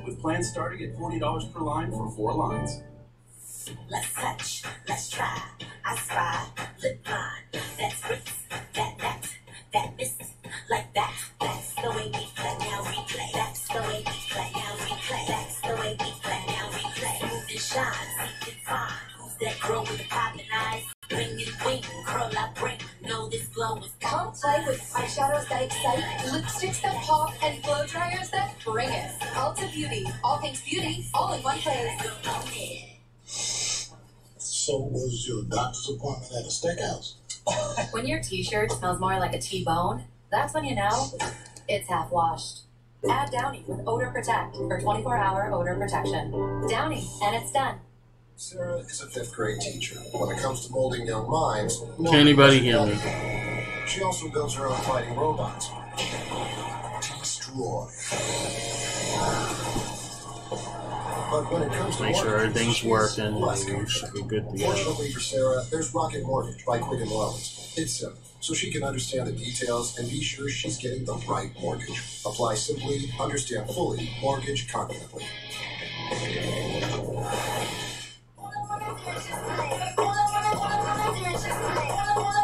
with plans starting at $40 per line for 4 lines. Let's touch, let's try. I spy, lip line. That's Brits, that miss, like that. That's the way we play, now replay. That's the way we play, now replay. That's the way we play, now replay. Move and shine, seek and find. Who's that girl with the poppin' eyes? Bring it, wing, curl up, bring. Know this glow is Come play with eyeshadows that excite, lipsticks that pop, and blow dryers that bring it. Ulta Beauty, all things beauty, all in one place. So was your doctor's appointment at a steakhouse? When your t-shirt smells more like a T-bone, that's when you know it's half washed. Add Downy with Odor Protect for 24-hour odor protection. Downy, and it's done. Sarah is a 5th grade teacher. When it comes to molding young minds, Can anybody hear me? She also builds her own fighting robots. Destroy. But when it comes to Make sure everything's working. You should be good to go. Fortunately for Sarah, there's Rocket Mortgage by Quicken Loans. It's simple, so she can understand the details and be sure she's getting the right mortgage. Apply simply, understand fully, mortgage confidently.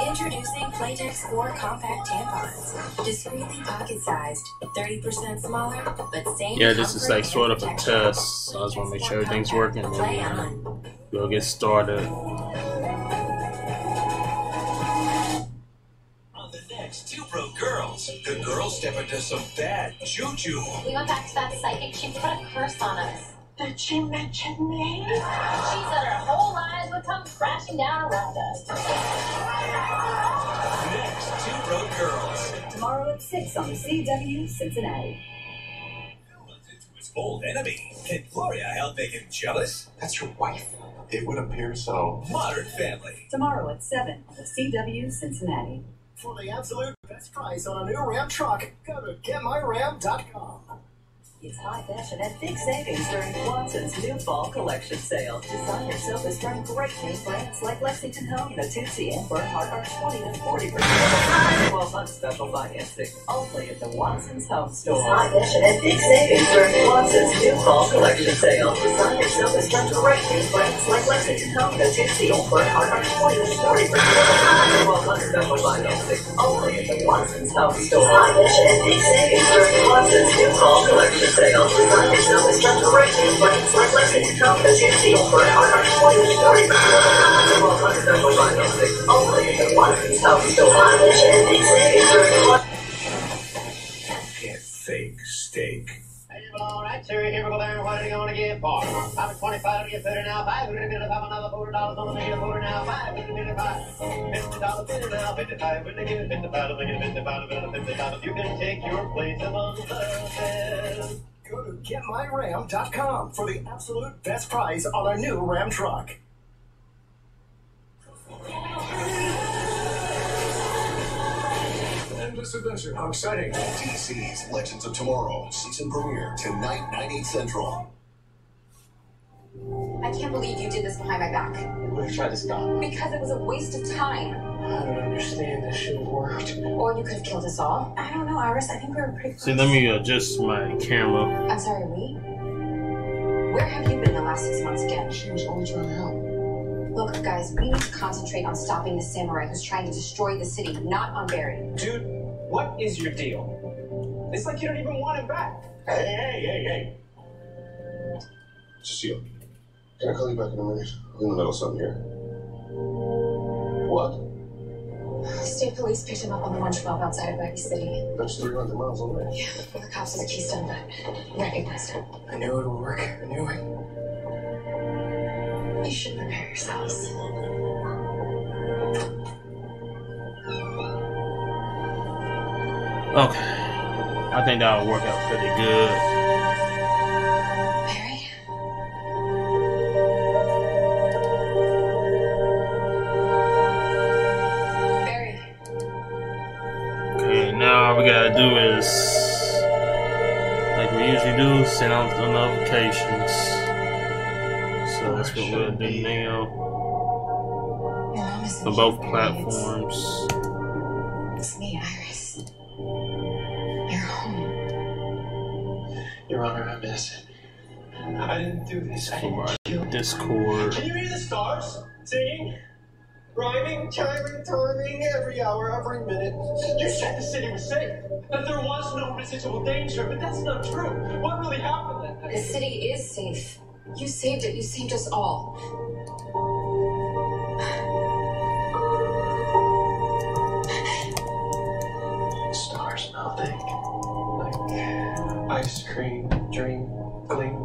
Introducing Playtex 4 compact tampons. Discreetly pocket-sized, 30% smaller, but same. Yeah, this is like sort of a test, so I just want to make sure everything's working. And we'll get started. On the next Two Broke Girls, the girls step into some bad juju. We went back to that psychic. She put a curse on us. Did she mention me? She said her whole lives would come crashing down around us. Next, Two Broke Girls. Tomorrow at 6 on the CW Cincinnati. Into his old enemy. Can Gloria help make him jealous? That's your wife. It would appear so. Modern Family. Tomorrow at 7 on the CW Cincinnati. For the absolute best price on a new Ram truck, go to getmyram.com. It's high fashion and big savings during Watson's new fall collection sale. Designer sofas from great name brands like Lexington Home, Natuzzi, and Bernhardt are 20 to 40% off. 12 month special financing only at the Watson's Home Store. It's high fashion and big savings during Watson's new fall collection sale. Designer sofas from great name brands like Lexington Home, Natuzzi, and Bernhardt are 20 to 40% off. 12 month special financing only at the Watson's Home Store. It's high fashion and big savings during Watson's new fall collection sale. Design yourself as just great new brands like Lexington Home, Natuzzi, or Bernhardt, 20 to 40% only at the Watson's Home Store. And big savings during Get fake steak. All right, sir, here we go there. What are you going to get for? I'm at 25 to get 30 now. 5 minutes, have another $40 on the negative $40 now. 5 minutes, $50 $50 now. 55 when they give it 55, they get 55, 55. You can take your place among the best. Go to getmyram.com for the absolute best price on a new Ram truck. Endless adventure. How exciting. DC's Legends of Tomorrow. Season premiere tonight, 9/8 Central. I can't believe you did this behind my back. What if you tried to stop? Because it was a waste of time. I don't understand. This should have worked. Or you could have killed us all. I don't know, Iris. I think we were pretty close. See, let me adjust my camera. I'm sorry, we? Where have you been the last 6 months again? She was only trying to help. Look, guys, we need to concentrate on stopping the samurai who's trying to destroy the city, not on Barry. Dude, what is your deal? It's like you don't even want him back. Hey. Cecile, can I call you back in a minute? I'm in the middle of something here. What? State police picked him up on the 112 outside of Baggy City. That's 300 miles away. Yeah, the cops was a Keystone, but recognized him. I knew it would work. I knew it. You should prepare yourselves. Okay. I think that'll work out pretty good. Barry? Barry. Okay, now all we gotta do is, like we usually do, send out the notifications. So that's what we'll do now. On both platforms. It's me, Iris. You're home. Your Honor, I miss I didn't do this. I For didn't kill. Discord. Can you hear the stars singing? Rhyming, chiming, timing, every hour, every minute. You said the city was safe, that there was no residual danger, but that's not true. What really happened that night? The city is safe. You saved it. You saved us all. Stars melting. Like ice cream, dream, gleam.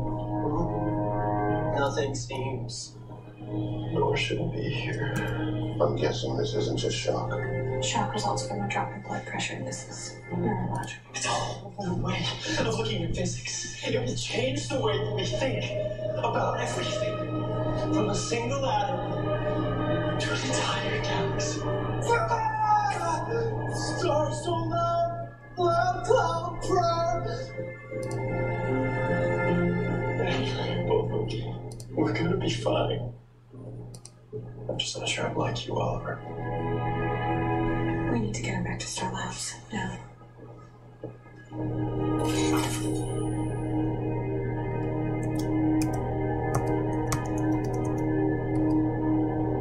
Nothing seems. Nor shouldn't be here. I'm guessing this isn't just shock. Shock results from a drop in blood pressure. This is neurological. It's a whole new way of looking at physics. It will change the way that we think about everything. From a single atom to an entire galaxy. Stars so loud, loud, cloud, proud. Both okay. We're gonna be fine. I'm just not sure I'm like you, Oliver. We need to get him back to Star Labs now.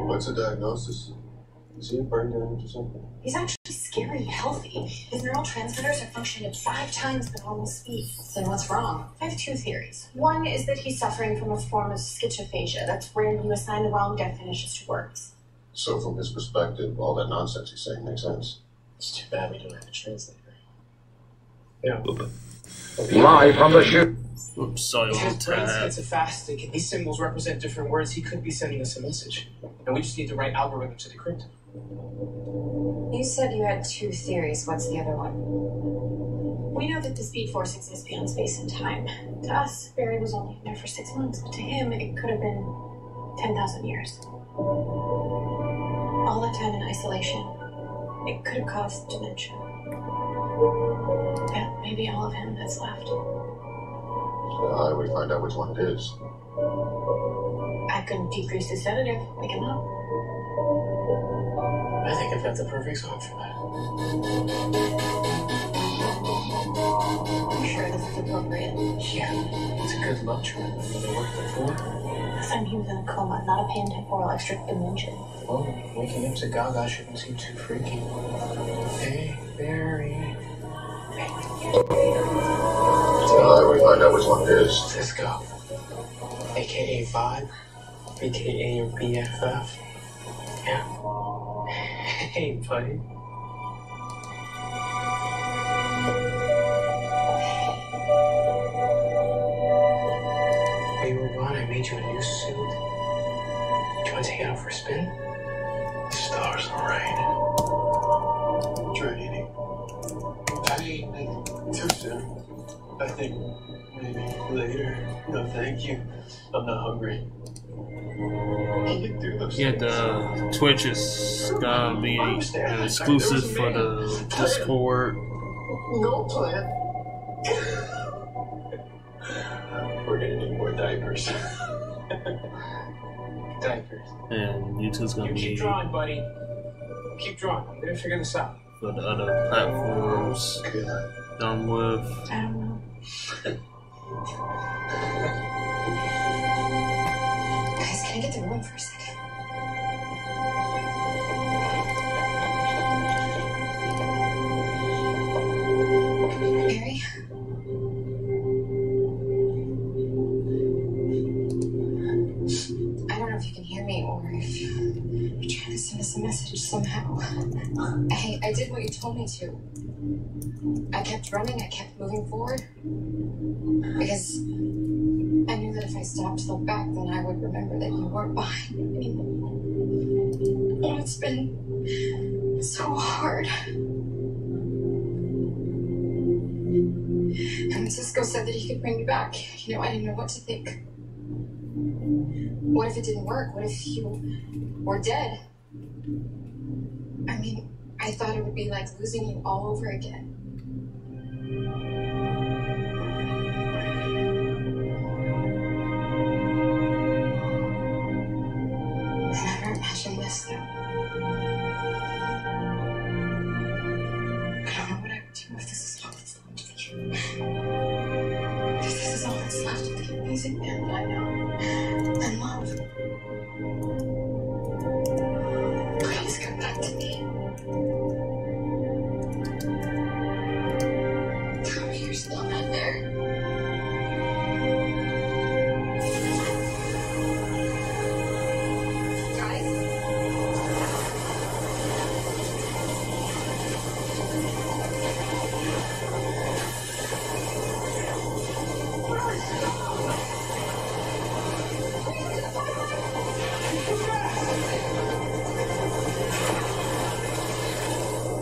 What's the diagnosis? Is he a brain damage or something? He's actually scary healthy. His neurotransmitters are functioning at 5 times the normal speed. So what's wrong? I have 2 theories. One is that he's suffering from a form of schizophagia. That's where you assign the wrong definitions to words. So from his perspective, all that nonsense he's saying makes sense. It's too bad we don't have a translator. Yeah. Live from the shoot. Oops, sorry, If wrong his brain's tab. schizophrenic and these symbols represent different words, he could be sending us a message. And we just need the right algorithm to decrypt it. You said you had 2 theories. What's the other one? We know that the Speed Force exists beyond space and time. To us, Barry was only in there for 6 months, but to him, it could have been 10,000 years. All that time in isolation, it could have caused dementia. That may be all of him that's left. How do we find out which one it is? I could decrease the sedative, wake him up. I think I've got the perfect song for that. I'm sure this is appropriate. Yeah, it's a good love track. Have they worked before? Last time he was in a coma, not a pan-temporal extra dimension. Well, waking up to Gaga shouldn't seem too freaky. Hey, Barry. Hey. So how do we find out which one it is? Let's go. AKA Vibe, AKA your BFF. Yeah. Hey, buddy. Hey, robot, I made you a new suit. Do you want to take it out for a spin? Stars and rain. Training. Too soon. I think maybe later. No, thank you. I'm not hungry. He can do those Yeah, things. the Twitch is gonna be exclusive for the Discord. No plan. We're gonna need more diapers. Diapers. And YouTube's gonna You be keep drawing, buddy. Keep drawing. I'm gonna figure this out. for the other platforms. Done with. I don't know. Guys, can I get the room for a second? Barry? I don't know if you can hear me or if you're trying to send us a message somehow. I did what you told me to. I kept running, I kept moving forward. Because I knew that if I stopped to look back, then I would remember that you weren't behind me anymore. Oh, it's been so hard. And when Cisco said that he could bring me back, you know, I didn't know what to think. What if it didn't work? What if you were dead? I mean, I thought it would be like losing you all over again. I never imagined this, though. I don't know what I would do if this is all that's left of you. If this is all that's left of you. He's an amazing man, I know. And love. Please come back to me. Tell me you're still not there.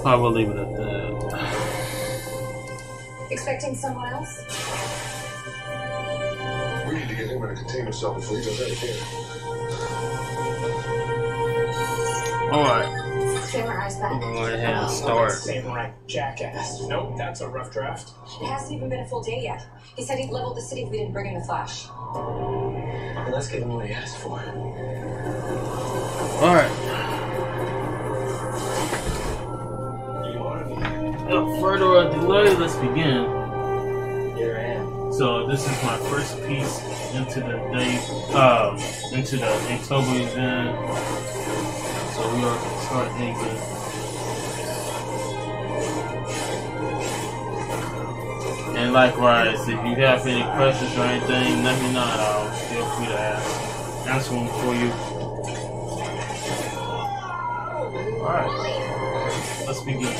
I will leave it at that. Expecting someone else? We need to get him in a container cell before he does anything. Alright. Camera eyes back. We'll go ahead and start. Samurai jackass. Nope, that's a rough draft. It hasn't even been a full day yet. He said he'd leveled the city if we didn't bring in the Flash. Well, let's give him what he asked for. Alright. Without further delay, let's begin. Here I am. So this is my first piece into the day, into the Inktober event. So we are going to start inking. And likewise, if you have any questions or anything, let me know. I'll feel free to answer them for you. Alright, let's begin.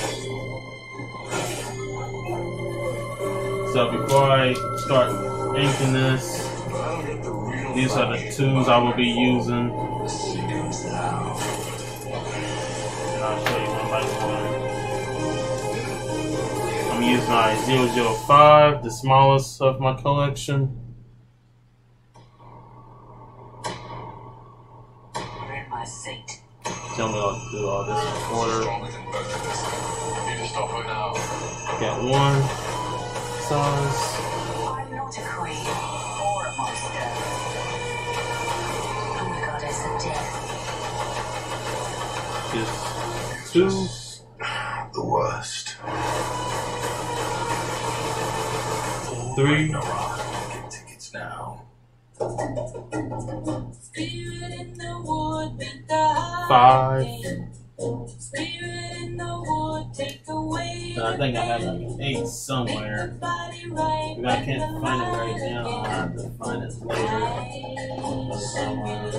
So before I start inking this, these are the tools I will be using. And I'll show you one by one. I'm using my 005, the smallest of my collection. Where's my seat? Tell me I'll do all this in order. Got one size. I'm not a queen or a monster. I'm the goddess of death. Just two. The worst. Three. Get tickets now. Five. I think I have like an 8 somewhere. If I can't find it right now, I'll have to find it later. Somewhere.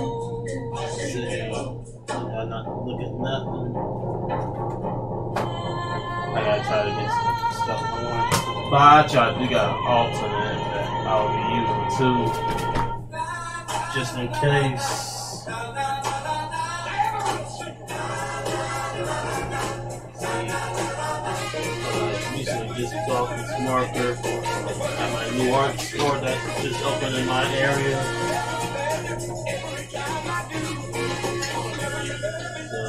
I'm not looking at nothing. I gotta try to get some stuff going. But we got an alternate that I'll be using too, just in case. Just off this marker at my new art store that just opened in my area. So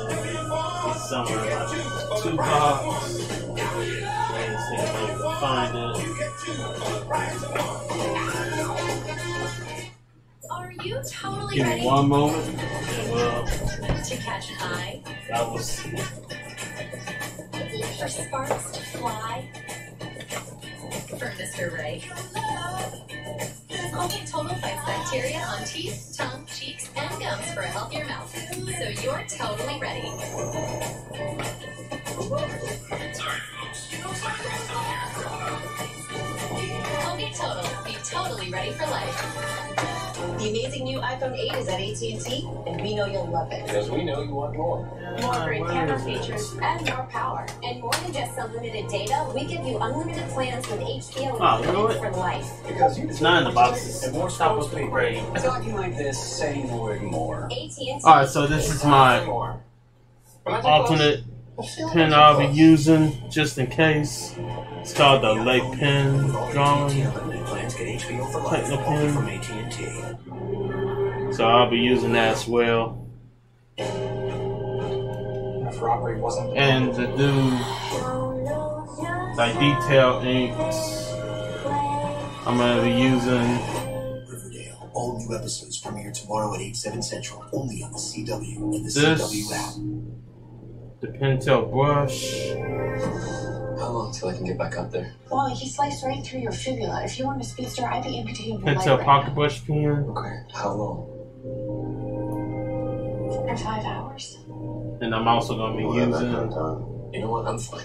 it's somewhere about 2 blocks. Let's see if I can find it. Are you totally Give me ready one moment. And well, to catch an eye? that was. For sparks to fly? For Mr. Ray. Colgate Total fights bacteria on teeth, tongue, cheeks, and gums for a healthier mouth. So you're totally ready. Sorry, folks. Colgate Total. Be totally ready for life. The amazing new iPhone 8 is at AT&T, and we know you'll love it. Because we know you want more. More great camera features and more power. And more than just unlimited data, we give you unlimited plans with HBO Unlimited for life. Because It's not in the boxes. Stop with the brain. Talking like this, saying the word more. AT&T. Alright, so this is my alternate pen I'll be using just in case. It's called the Lake Pen Drawing Techno Pen. So I'll be using that as well. And to do like detail inks, I'm gonna be using Riverdale. All new episodes premiere tomorrow at 8/7 Central, only on the CW and the this, CW app. the Pentel brush, How long till I can get back up there? Wally, he sliced right through your fibula. If you weren't a speedster, I'd be amputating your Hit leg a right pocket now. bush pen. Okay. How long? 4 or 5 hours. And I'm also going to be using You know what? I'm fine.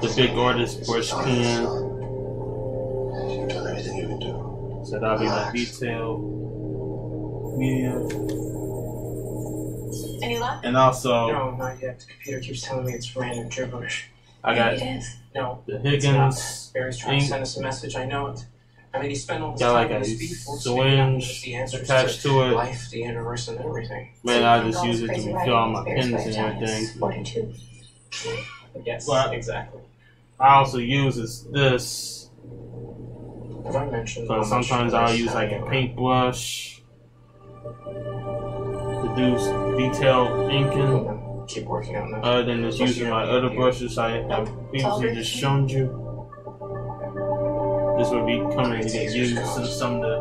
the big artist brush pen. You've done everything you can do. So that'll be my detail medium. Any luck? And also, No, not yet. The computer keeps telling me it's random gibberish. I got It is. No, the it's not. Higgins Barry's trying ink. to send us a message. I know it. I mean, he spent all his Got time like in a the Speed Force figuring out syringe the answers attached to it. life, the universe, and everything. Man, I just use it to refill all my pens and everything. 42. Yes, But exactly. I also use this. Have I mentioned? So how much sometimes I'll use like a paintbrush to do detailed inking. Keep working on that. Other than just using my other brushes I have previously just shown you. This will be coming to get used in some of the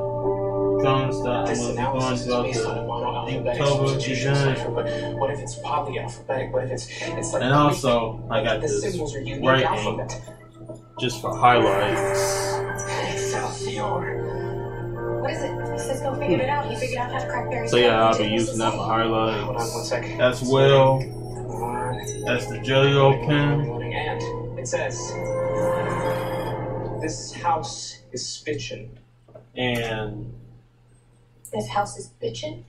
drawings that I'm going to be doing throughout the Inktober design. But what if it's polyalphabetic? What if it's like? And also, I got the this symbols are unique white ink alphabet. just for highlights. Excelsior. What is it? Cisco figured it out. He figured out how to crack Barry's So yeah, I'll code. be using that for Hold on one highlights second. as well. Come on. That's the Jelly-O pen. And it says, "This house is spitchin'." And This house is bitchin'?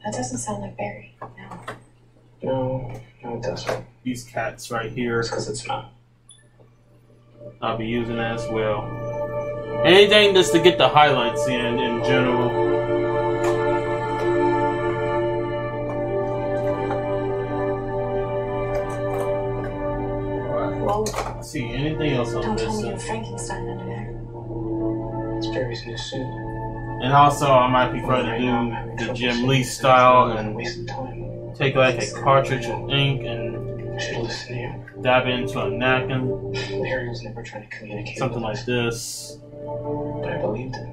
That doesn't sound like Barry. No. No, it doesn't. these cats right here. Because it's not. I'll be using that as well. Anything just to get the highlights in general. Well, Let's see, anything else on don't this? tell me you're Frankenstein under there. It's Barry's new suit. And also, I might prefer to do the Jim Lee style and take like a cartridge of ink and dab it into a napkin. Barry was never trying to communicate. Something like this. But I believed him.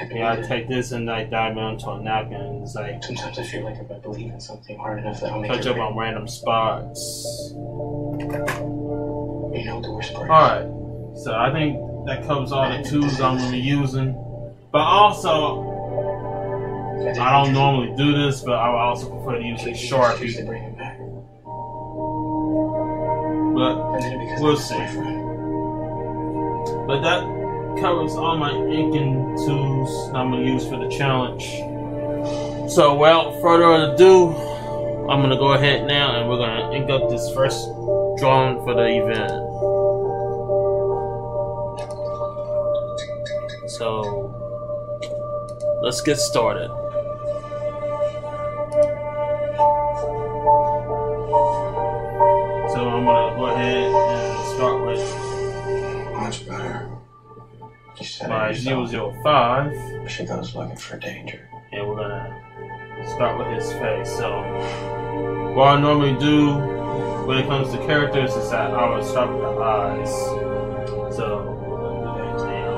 Yeah, I take this and I dab it into a napkin and it's like Sometimes I feel like if I believe in something hard enough, that'll make touch it up real. on random spots. You know what the worst part is? Alright, so I think that covers all the tools I'm going to be using. But also, I don't normally do this, but I would also prefer to use a Sharpie. But we'll see. But that covers all my inking tools that I'm going to use for the challenge. So without further ado, I'm going to go ahead now and we're going to ink up this first drawing for the event. So let's get started. So I'm gonna go ahead and start with Much better. my 005. She goes looking for danger. And we're gonna start with his face. So what I normally do when it comes to characters is that I would start with the eyes. So we're gonna do that now.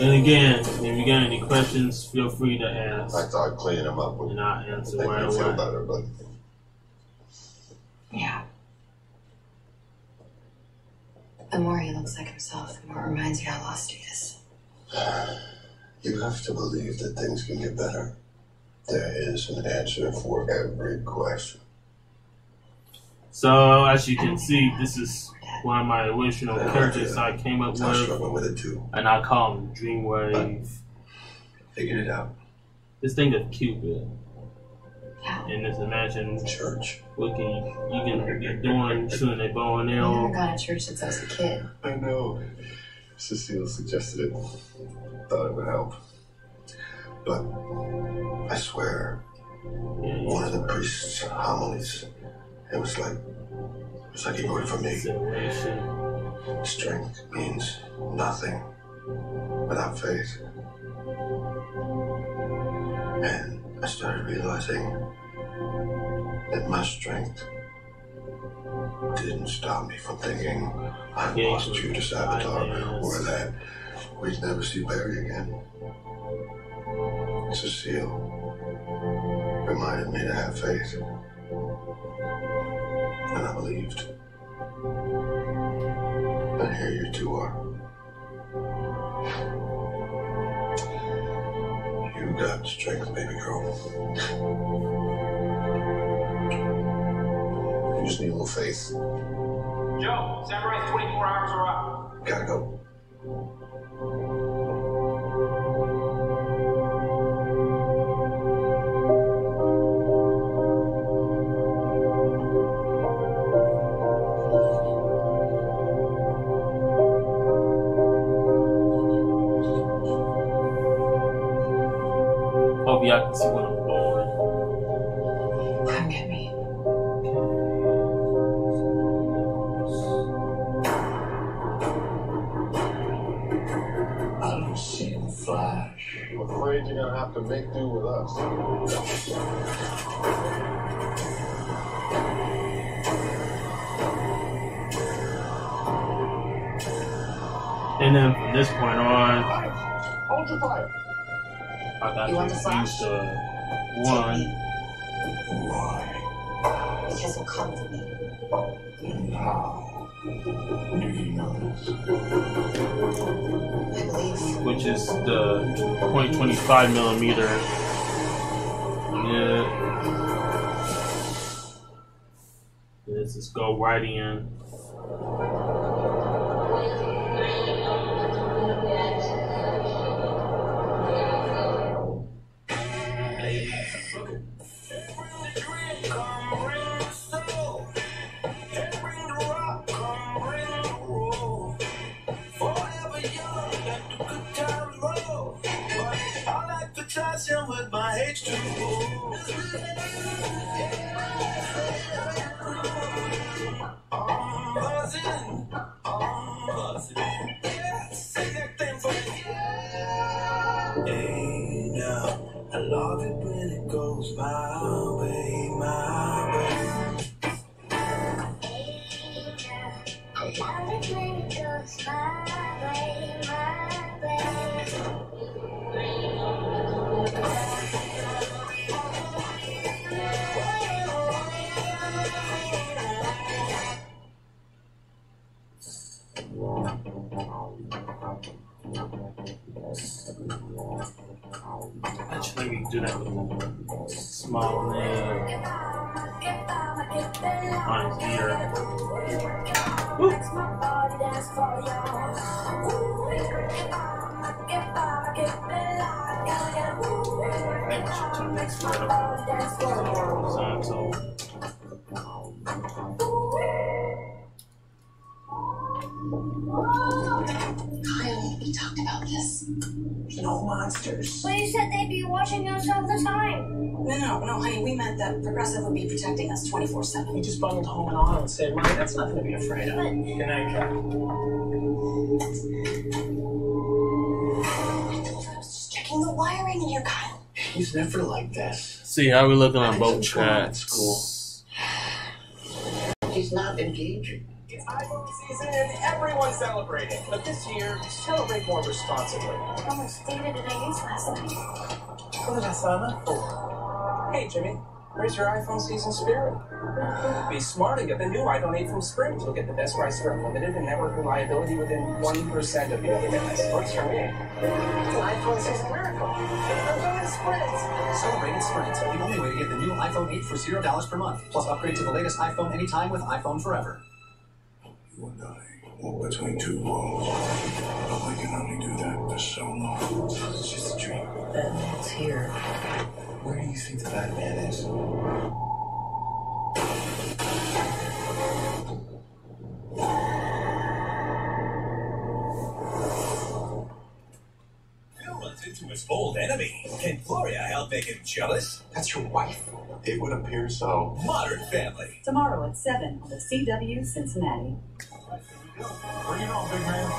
And again, if you got any questions, feel free to ask. I thought cleaning them up would and I'll answer make right me feel away. better, but Yeah. The more he looks like himself, the more it reminds you how lost he is. you have to believe that things can get better. There is an answer for every question. So as you can see, this is one of my original characters I came up I'm struggling with, with it too. and I call him Dreamwave. Figured it out. This thing is Cupid. Yeah. And just imagine Church. what you can get doing shooting a bow and I never arrow. gone to church since I was a kid. I know. Cecile suggested it. Thought it would help. But I swear, one of the priest's homilies, it was like he wrote it for me. Strength means nothing without faith. And I started realizing that my strength didn't stop me from thinking I lost Judas Avatar or that we'd never see Barry again. Cecile reminded me to have faith. And I believed. And here you two are. You got strength, baby girl. You just need a little faith. Joe, Samurai's 24 hours are up. Gotta go. Hope y'all can see what I'm going. Come get me. I don't see the flash. I'm afraid you're gonna have to make do with us. And then from this point on, Hold your fire. I got You to want the flash? use the one. Why? Because he'll come for me. And how do you know this? I believe. Which is the .25 millimeter. Yeah. This is go right in. With my H2O. I'm buzzing. Yeah, sing that thing for me. Hey, now, I love it when it goes my way, my way. I love it when it goes my way, my way. Actually, we can do that with a small name on his ear. Woo. Maybe I should turn this right up. So. Kyle, we talked about this. There's no monsters. But you said they'd be watching us all the time. No, honey, we meant that Progressive would be protecting us 24/7. We just bundled home and auto and saved money. That's nothing to be afraid of. But Good night, Kat. I told her I was just checking the wiring in here, Kyle. He's never like this. See how we looking on both Something's going on at chats. school. He's not engaging. It's iPhone season and everyone's celebrating. But this year, celebrate more responsibly. how much data did I use last night? Hola, Sana. Hey, Jimmy. Where's your iPhone season spirit? Be smart and get the new iPhone 8 from Sprint. You'll get the best price for unlimited and network reliability within 1% of your minutes. Works for me. It's an iPhone season miracle. I'm going to Sprint. Celebrate at Sprint. The only way to get the new iPhone 8 for $0 per month. Plus upgrade to the latest iPhone anytime with iPhone Forever. You and I walk between two walls. But we can only do that for so long. It's just a dream. Batman's here. Where do you think the Batman is? Phil runs into his old enemy. Can Gloria help make him jealous? That's your wife? It would appear so. Modern Family. Tomorrow at 7 on the CW Cincinnati. Bring it on, big man.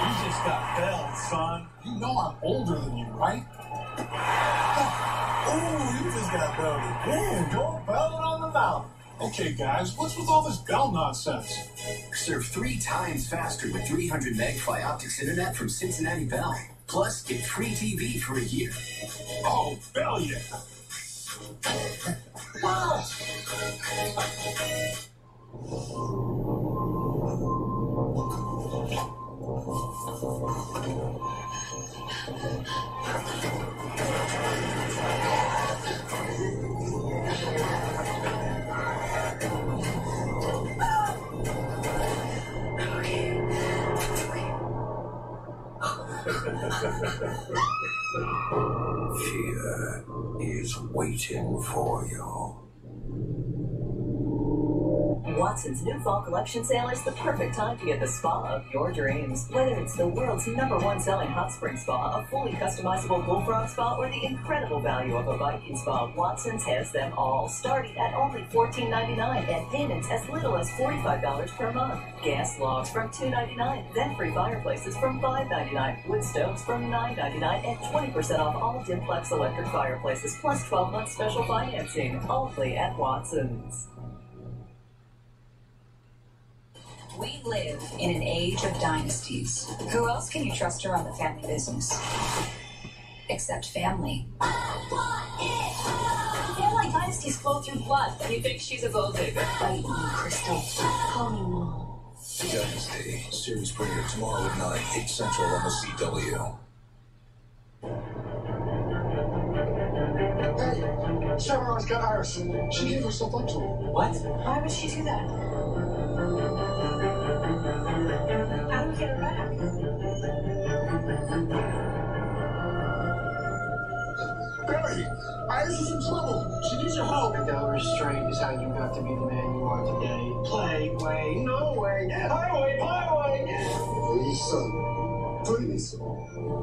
You just got bells, son. You know I'm older than you, right? Oh, you just got belted. Yeah, go bell it on the mouth. Okay, guys, what's with all this bell nonsense? Surf 3 times faster with 300 meg Fioptics internet from Cincinnati Bell. Plus, get free TV for a year. Oh, bell yeah. Wow! Fear is waiting for you. Watson's new fall collection sale is the perfect time to get the spa of your dreams. Whether it's the world's #1 selling hot spring spa, a fully customizable bullfrog spa, or the incredible value of a Viking spa, Watson's has them all, starting at only $14.99 and payments as little as $45 per month. Gas logs from $2.99, then free fireplaces from $5.99, wood stoves from $9.99, and 20% off all Dimplex electric fireplaces, plus 12 months special financing, only at Watson's. We live in an age of dynasties. Who else can you trust to run the family business? Except family. I feel like dynasties flow through blood. You think she's a gold digger? Bite me, Crystal. Call me Mom. Dynasty. Series premiere tomorrow at 9, 8 Central on the CW. Hey, Samurai's got Iris. She gave herself up to him. What? Why would she do that? How do we get her back? Barry, Iris is in trouble. She needs your help. No restraint is how you have to be the man you are today. Play, way, no way, highway, byway. Please, son. Please. I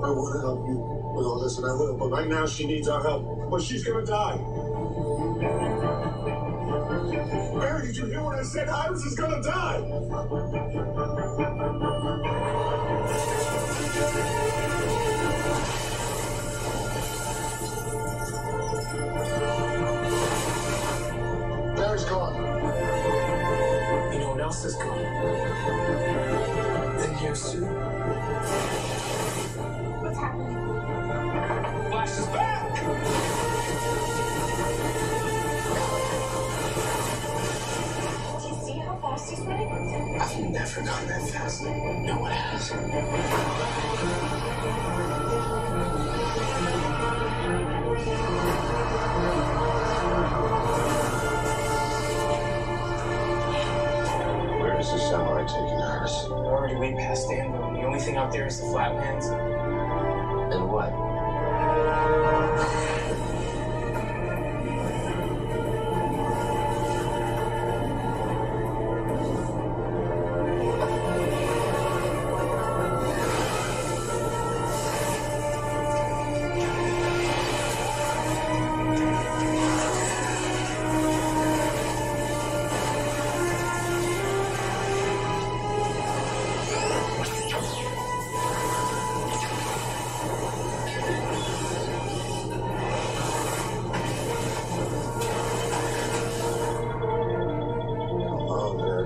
want to help you with all this, and I will, but right now she needs our help. Or she's gonna die. Barry, did you hear what I said? Iris is gonna die. Barry's gone. You know what else is gone? In here soon. What's happening? Flash is back! Do you see how fast he's running? I've never gone that fast. No one has. Where is the samurai taking Iris? We're already way past Danville. The only thing out there is the flatlands. And what?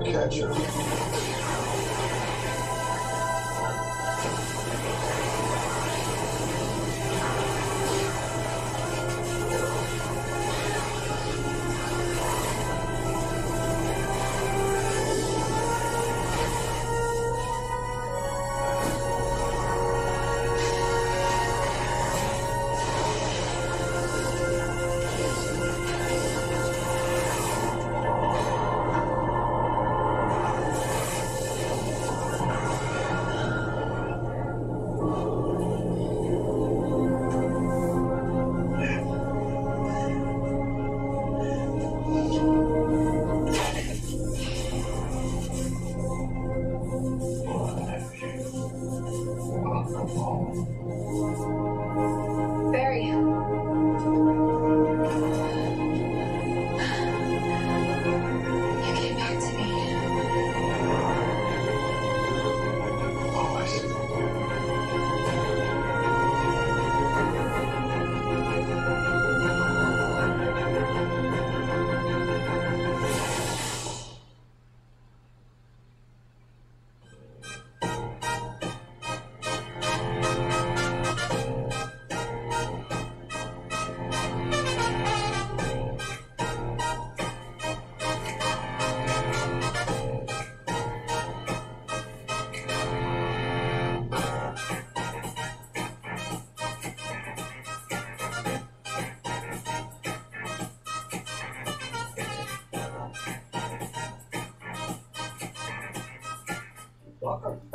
Catcher.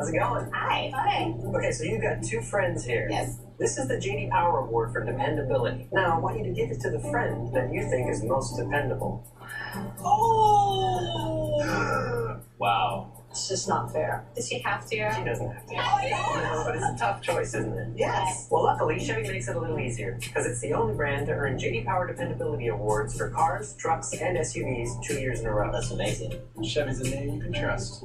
How's it going? Hi. Hi. Okay, so you've got two friends here. Yes. This is the JD Power Award for dependability. Now, I want you to give it to the friend that you think is most dependable. Oh! Wow. It's just not fair. Does she have to? She doesn't have to. Oh, yeah. No, but it's a tough choice, isn't it? Yes. Well, luckily, Chevy makes it a little easier because it's the only brand to earn JD Power Dependability Awards for cars, trucks, and SUVs 2 years in a row. That's amazing. Chevy's a name you can trust.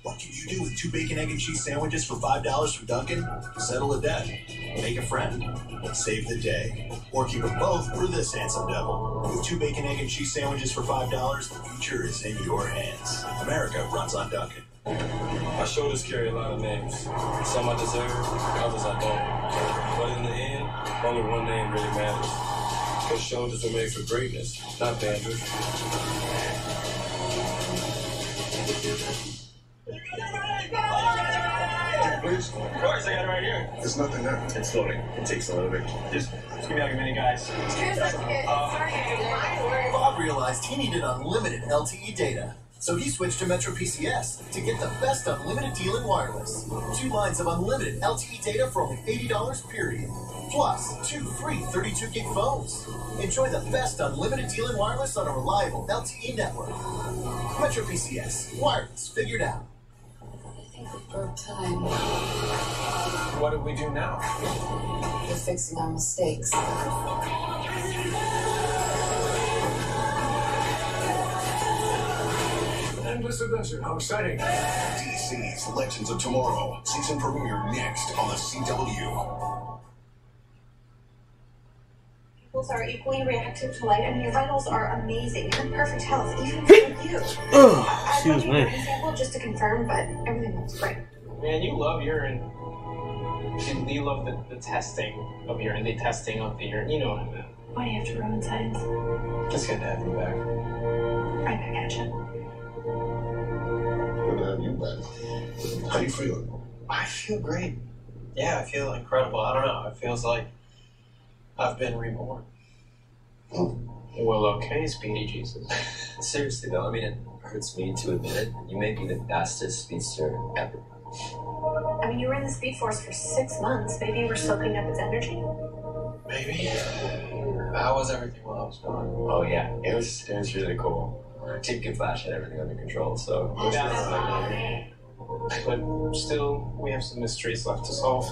What can you do with 2 bacon, egg, and cheese sandwiches for $5 from Dunkin'? Settle a debt, make a friend, save the day, or keep them both for this handsome devil. With 2 bacon, egg, and cheese sandwiches for $5, the future is in your hands. America runs on Dunkin'. My shoulders carry a lot of names. Some I deserve, others I don't. But in the end, only one name really matters. Because shoulders are made for greatness, not dandruff. Please? Of course, I got it right here. There's nothing there. It's loading. It takes a little bit. Just give me like a minute, guys. Cheers, let's get Bob realized he needed unlimited LTE data. So he switched to Metro PCS to get the best unlimited deal in wireless. 2 lines of unlimited LTE data for only $80 period. Plus 2 free 32 gig phones. Enjoy the best unlimited deal in wireless on a reliable LTE network. Metro PCS. Wireless figured out. About time. What do we do now? We're fixing our mistakes. Endless adventure, how exciting. DC's Legends of Tomorrow. Season premiere next on the CW. Pupils are equally reactive to light, and your vitals are amazing. You're in perfect health, even for you. Excuse me. Example, just to confirm, but everything looks great. Man, you love urine. You love the testing of urine, the testing of the urine. You know what I meant. Why do you have to ruin science? It's good to have you back. Right back at you. Good to have you back. How you feeling? I feel great. Yeah, I feel incredible. I don't know. It feels like I've been reborn. Well, okay, Speedy Jesus. Seriously though, I mean, it hurts me to admit it. You may be the fastest speedster ever. I mean, you were in the Speed Force for 6 months. Maybe you were soaking up its energy? Maybe. How was everything while I was gone? Oh yeah, it was really cool. Team Kid Flash had everything under control, so. But still, we have some mysteries left to solve.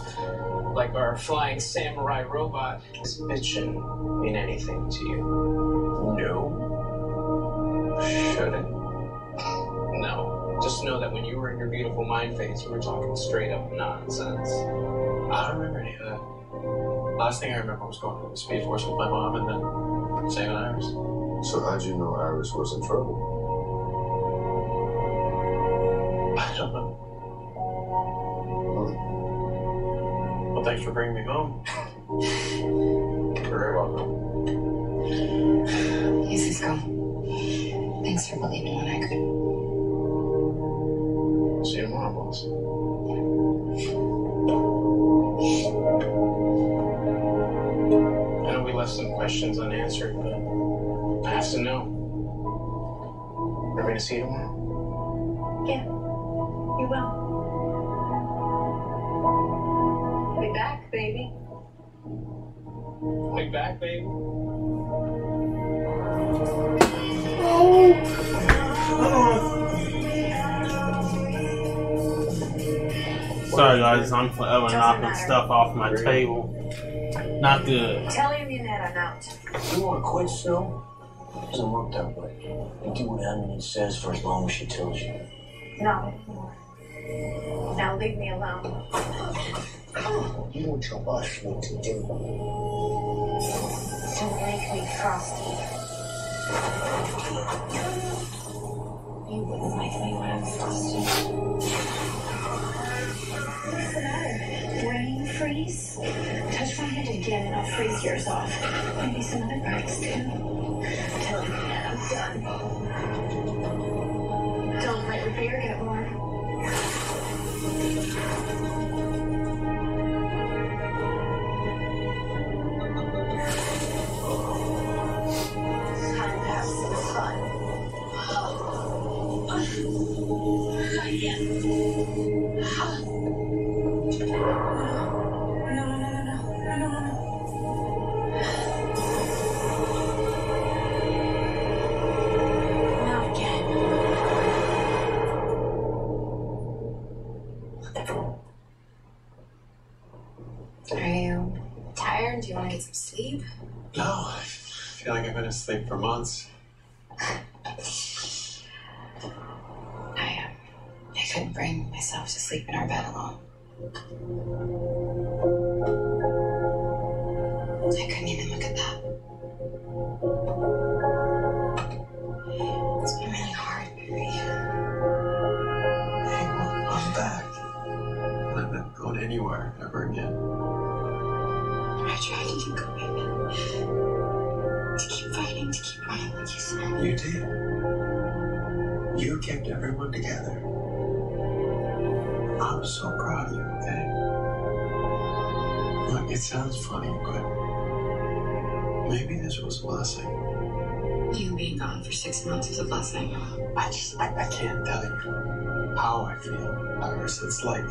Like our flying samurai robot. Does bitchin' mean anything to you? No. Should it? No. Just know that when you were in your beautiful mind phase, we were talking straight up nonsense. I don't remember any of that. Last thing I remember was going to the Speed Force with my mom and then saving Iris. So how'd you know Iris was in trouble? I don't know. Well, thanks for bringing me home. You're very welcome. Yes, Cisco. Thanks for believing when I couldn't. See you tomorrow, boss. I know we left some questions unanswered, but I have to know. Are we going to see you tomorrow? Yeah, you will. Be back, baby. Be back, baby. Sorry guys, I'm forever knocking stuff off my table. Not good. Tell him you met I'm out. You want to quit, Snow? It doesn't work that way. You do what Emily says for as long as she tells you. Not anymore. Now leave me alone. You don't tell us what to do. Don't make me frosty. You wouldn't like me when I'm frosty. What's the matter? Brain freeze? Touch my hand again and I'll freeze yours off. Maybe some other parts too. Tell me that I'm done. Don't let your beer get warm. Time to have some fun. Are you tired? Do you want to get some sleep? No, I feel like I've been asleep for months. I couldn't bring myself to sleep in our bed alone. I couldn't even look at that. It's been really hard, baby. Hey, well, I'm back. I'm not going anywhere ever again. I tried to keep going. To keep fighting, to keep running like you said. You did. You kept everyone together. I'm so proud of you, okay? Look, it sounds funny, but maybe this was a blessing. You being gone for 6 months is a blessing. I can't tell you how I feel, Iris. It's like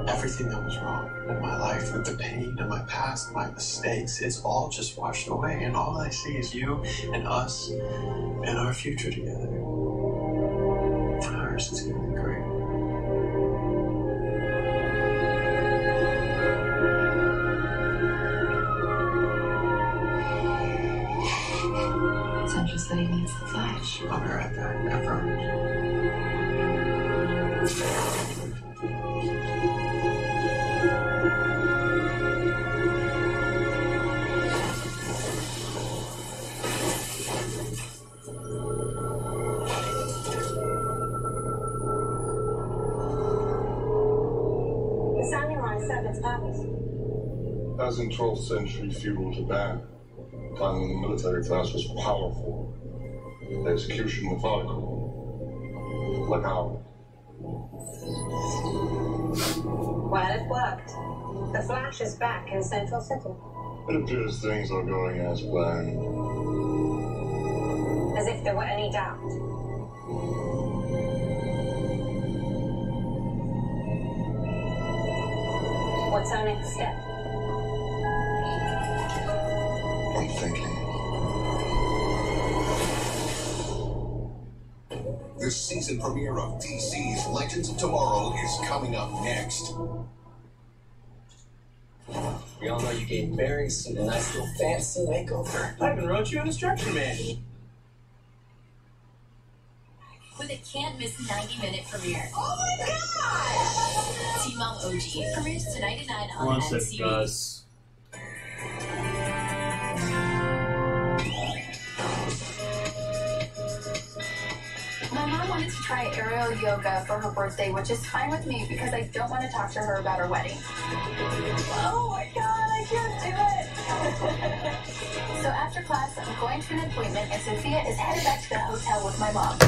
everything that was wrong in my life, with the pain and my past, my mistakes, it's all just washed away. And all I see is you and us and our future together. Iris, it's gonna be great. Central City needs the Flash. I'll be right back, I promise. The samurai said its purpose. As in 12th century feudal Japan, a time when the military class was powerful, the execution methodical, like ours. Well, it worked. The Flash is back in Central City. It appears things are going as planned. As if there were any doubt. What's our next step? I'm thinking. The season premiere of DC's Legends of Tomorrow is coming up next. We all know you gave Barry a nice little fancy makeover. I even wrote you an instruction manual. With a can't-miss 90-minute premiere. Oh my God! Teen Mom OG premieres tonight at 9 on One second, MTV. guys. My mom wanted to try aerial yoga for her birthday, which is fine with me because I don't want to talk to her about her wedding. Oh my God, I can't do it! So after class, I'm going to an appointment, and Sophia is headed back to the hotel with my mom.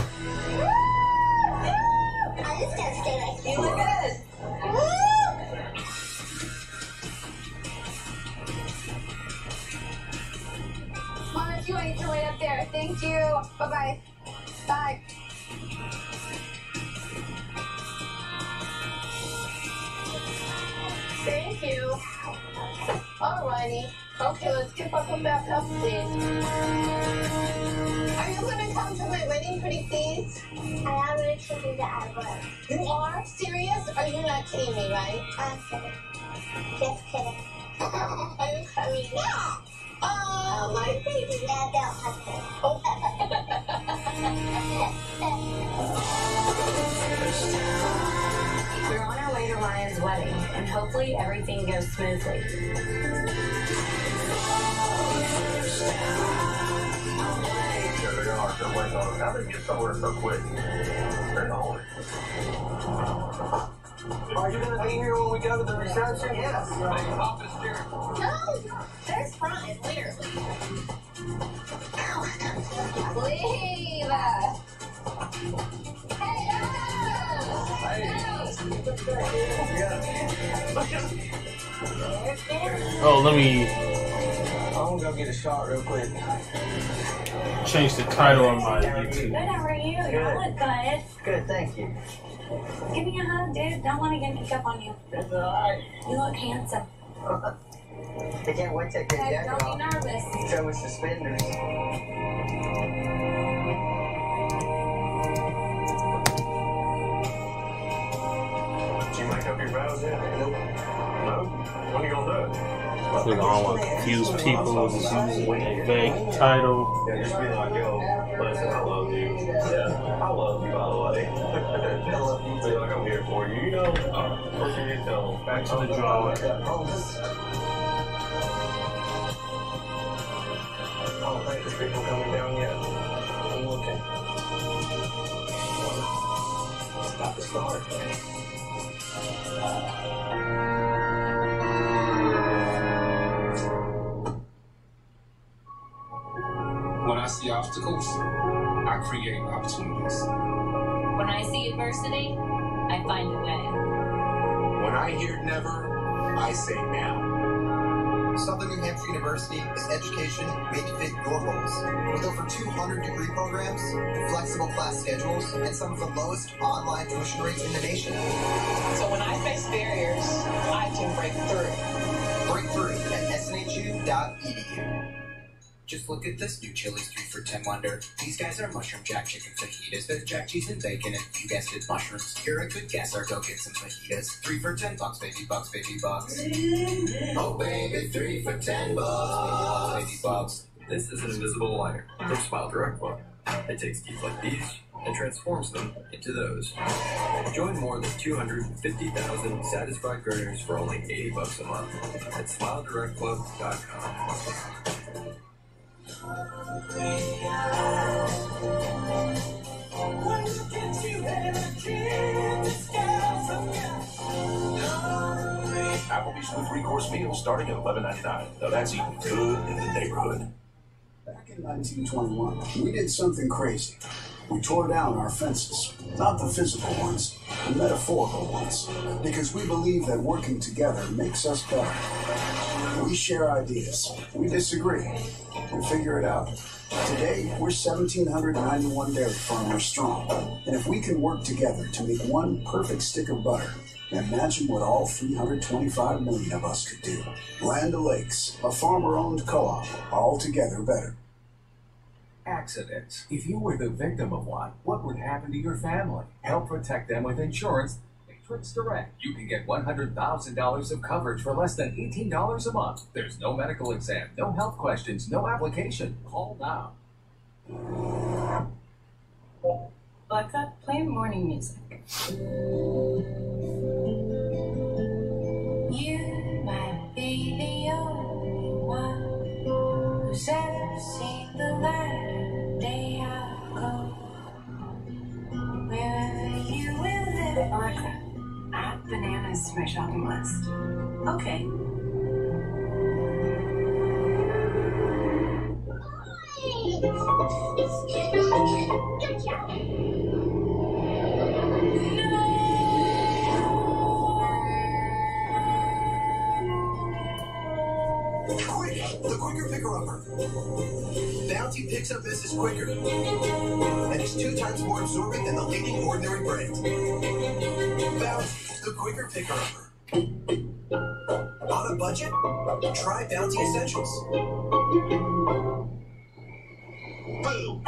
I'm just gonna stay right here. You look good. Mom, if you want, you can wait up there. Thank you. Bye-bye. Bye. Thank you. Alrighty. Okay, let's get buckled back up, please. Are you going to come to my wedding pretty please? I am going to do the ad-word. You are? Serious? Are you not kidding me, right? I'm kidding. Just kidding. Are you coming? Yeah. Oh, my baby. Yeah, don't have We're on our way to Ryan's wedding, and hopefully everything goes smoothly. There they are. They're waiting on us. How did they get somewhere so quick? They're home. Are you going to be here when we go to the reception? Yes. No, there's Ryan, literally. Leave. Oh, let me. I'm going to go get a shot real quick. change the title of my YouTube. Good, how are you? You look good. Good, thank you. Give me a hug, dude. Don't want to get makeup on you. That's alright. You look handsome. I can't wait to get Okay, jacket don't be off. nervous. Show with suspenders. Did you make up your vows yet? Nope. No? When are you gonna do it? I don't want to confuse people with using a vague title. Yeah, just be like, yo, listen, I love you. Yeah, I love you, by the way. I love you. Be like, I'm here for you. You know, first you need to tell them. Back to the drawing. I don't think there's people coming down yet. I'm looking. It's about to start. When I see obstacles, I create opportunities. When I see adversity, I find a way. When I hear never, I say now. Southern New Hampshire University is education made to fit your goals. With over 200 degree programs, flexible class schedules, and some of the lowest online tuition rates in the nation. So when I face barriers, I can break through. Break through at snhu.edu. Just look at this new Chili's 3 for $10 wonder. These guys are mushroom jack chicken fajitas with jack cheese and bacon, and you guessed it, mushrooms. You're a good guesser, go get some fajitas. 3 for $10, baby bucks, baby bucks. Oh baby, 3 for $10, baby bucks. This is an invisible wire from Smile Direct Club. It takes teeth like these and transforms them into those. Join more than 250,000 satisfied gurners for only $80 a month at SmileDirectClub.com. Applebee's with 3-course meals starting at $11.99. Now that's eating good in the neighborhood. Back in 1921, we did something crazy. We tore down our fences. Not the physical ones, the metaphorical ones. Because we believe that working together makes us better. We share ideas. We disagree. We figure it out. Today, we're 1,791 dairy farmers strong. And if we can work together to make one perfect stick of butter, imagine what all 325 million of us could do. Land O'Lakes, a farmer-owned co-op, all together better. Accidents. If you were the victim of one, what would happen to your family? Help protect them with insurance. Matrix Direct. You can get $100,000 of coverage for less than $18 a month. There's no medical exam, no health questions, no application. Call now. Alexa, play morning music. You might be the only one who's ever seen the light of day. I'll go wherever you will live. Alexa, add bananas to my shopping list. Okay. Quick! The quicker picker-upper. Bounty picks up misses quicker. And is 2 times more absorbent than the leading ordinary brand. Bounty, the quicker picker-upper. On a budget? Try Bounty Essentials. Boom!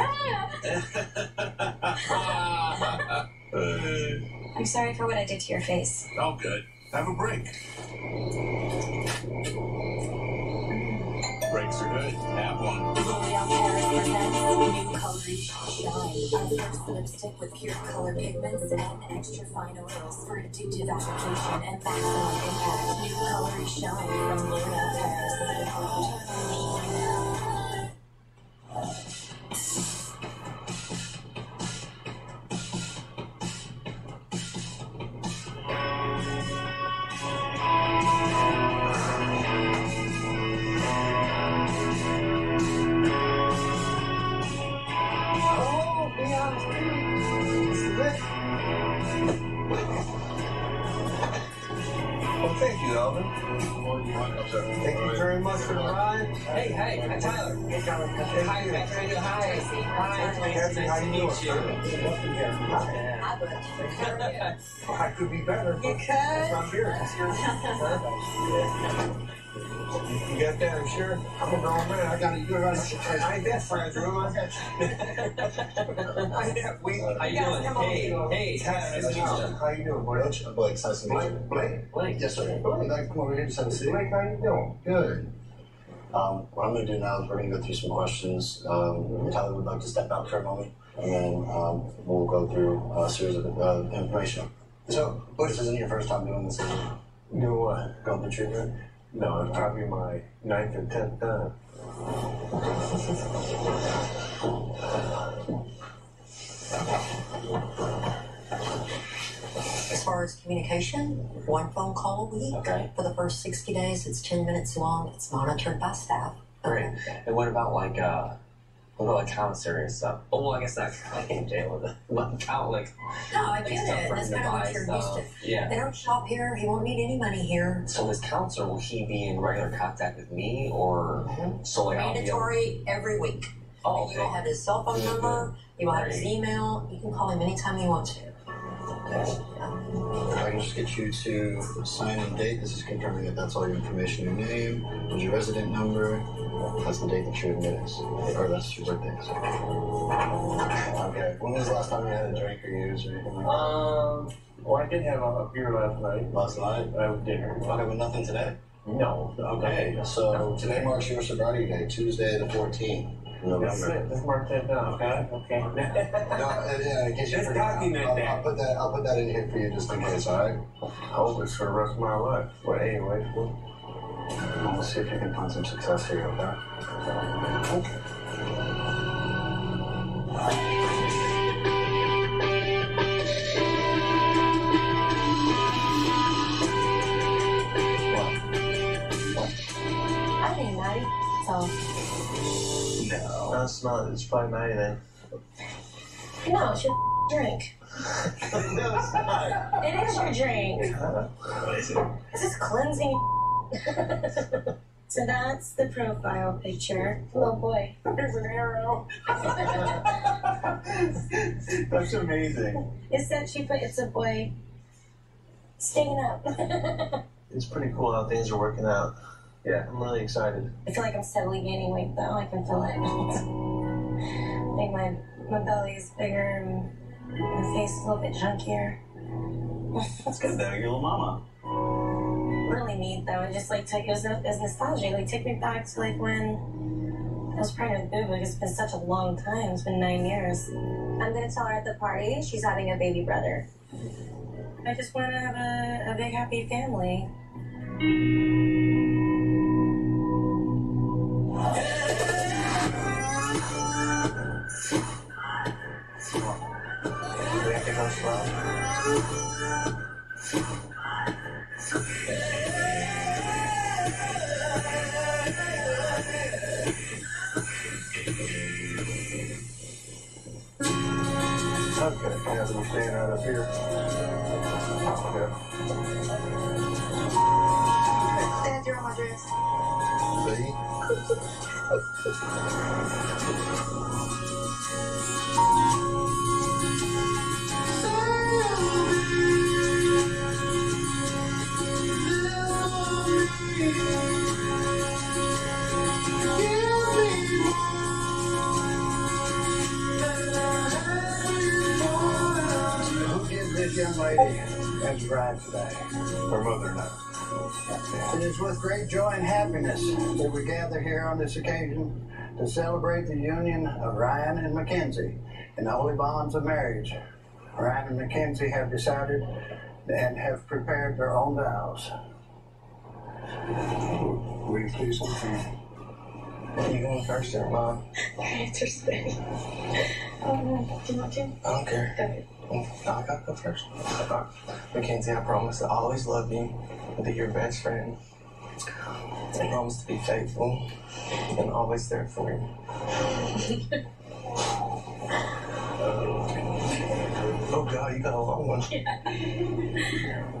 I'm sorry for what I did to your face. All good. Have a break. Breaks are good. Have one. L'Oreal Paris presents new Coloring Shine. Our first lipstick with pure color pigments and extra fine oils for addictive application and maximum impact. New Coloring Shine from L'Oreal Paris. Okay, Thank you, Alvin. Thank you very much for the ride. Hey, Tyler. Hey, Tyler. Hi, Matt. How you doing? Hi. Kathy, how you doing? I could be better. You could? That's why I'm here. You got that, I'm sure. I'm a grown man. I ain't that fragile, am I? How you doing? Hey, Tyler. Nice to meet you. How you doing, boy? Blake, nice to meet you. Blake? Yes, sir. Blake, come over here, just have a seat. Blake, how you doing? Good. What I'm going to do now is we're going to go through some questions. Tyler would like to step out for a moment, and then we'll go through a series of information. So, Bush, this isn't your first time doing this, is it? Do what? Going through treatment? No, it's probably my 9th or 10th time. As far as communication, 1 phone call a week. Okay. For the first 60 days, it's 10 minutes long. It's monitored by staff. Great. And what about commissary and stuff? Oh, well, I guess not in jail with it. But count like. No, I get it. That's kind of what you're used to. Yeah. They don't shop here. He won't need any money here. So this counselor, will he be in regular contact with me or solely I'll be Mandatory every week. Oh, You will have his cell phone number. You will have his email. You can call him anytime you want to. If I can just get you to sign and date, this is confirming that that's all your information, your name, what's your resident number, that's the date that you're admitted, or that's your birthday. So. Okay, when was the last time you had a drink or use or anything like that? Well, I did have a beer last night. Last night? I was dinner. Okay, but nothing today? No. Okay, so today marks your sobriety day, Tuesday the 14th. November. Let's mark that down, okay? Okay. No, yeah, in case you Let's forget, document that. I'll put that in here for you just in case, alright? I hope it's for the rest of my life. But anyway, we'll see if you can find some success here, okay? Okay. I think Maddie. So. No, that's not. It's probably Maddie then. No, it's your drink. No, it's not. It is your drink. What is it? This is cleansing. So that's the profile picture. Oh boy, there's an arrow. That's amazing. It's that she put. It's a boy staying up. It's pretty cool how things are working out. Yeah, I'm really excited. I feel like I'm steadily gaining weight though. I can feel it. I think my belly is bigger and my face is a little bit chunkier. That's good though, your little mama. Really neat though. It just like took it was nostalgic. Like took me back to like when I was pregnant with Boo. Like it's been such a long time. It's been 9 years. I'm gonna tell her at the party she's having a baby brother. I just want to have a big happy family. Do we have to go slow? Okay, yeah, we're staying right up here. Okay. Dad, you're on my dress. See? Who gives this young lady as bride today? Her mother now. It is with great joy and happiness that we gather here on this occasion to celebrate the union of Ryan and Mackenzie in the holy bonds of marriage. Ryan and Mackenzie have decided and have prepared their own vows. Will you please confirm? You going first there, Mom? It's her spin. Do you want to? I don't care. Go ahead. No, I gotta go first. Mackenzie, I promise to always love you and be your best friend. I promise to be faithful and always there for you. Oh, good. God, you got a long one.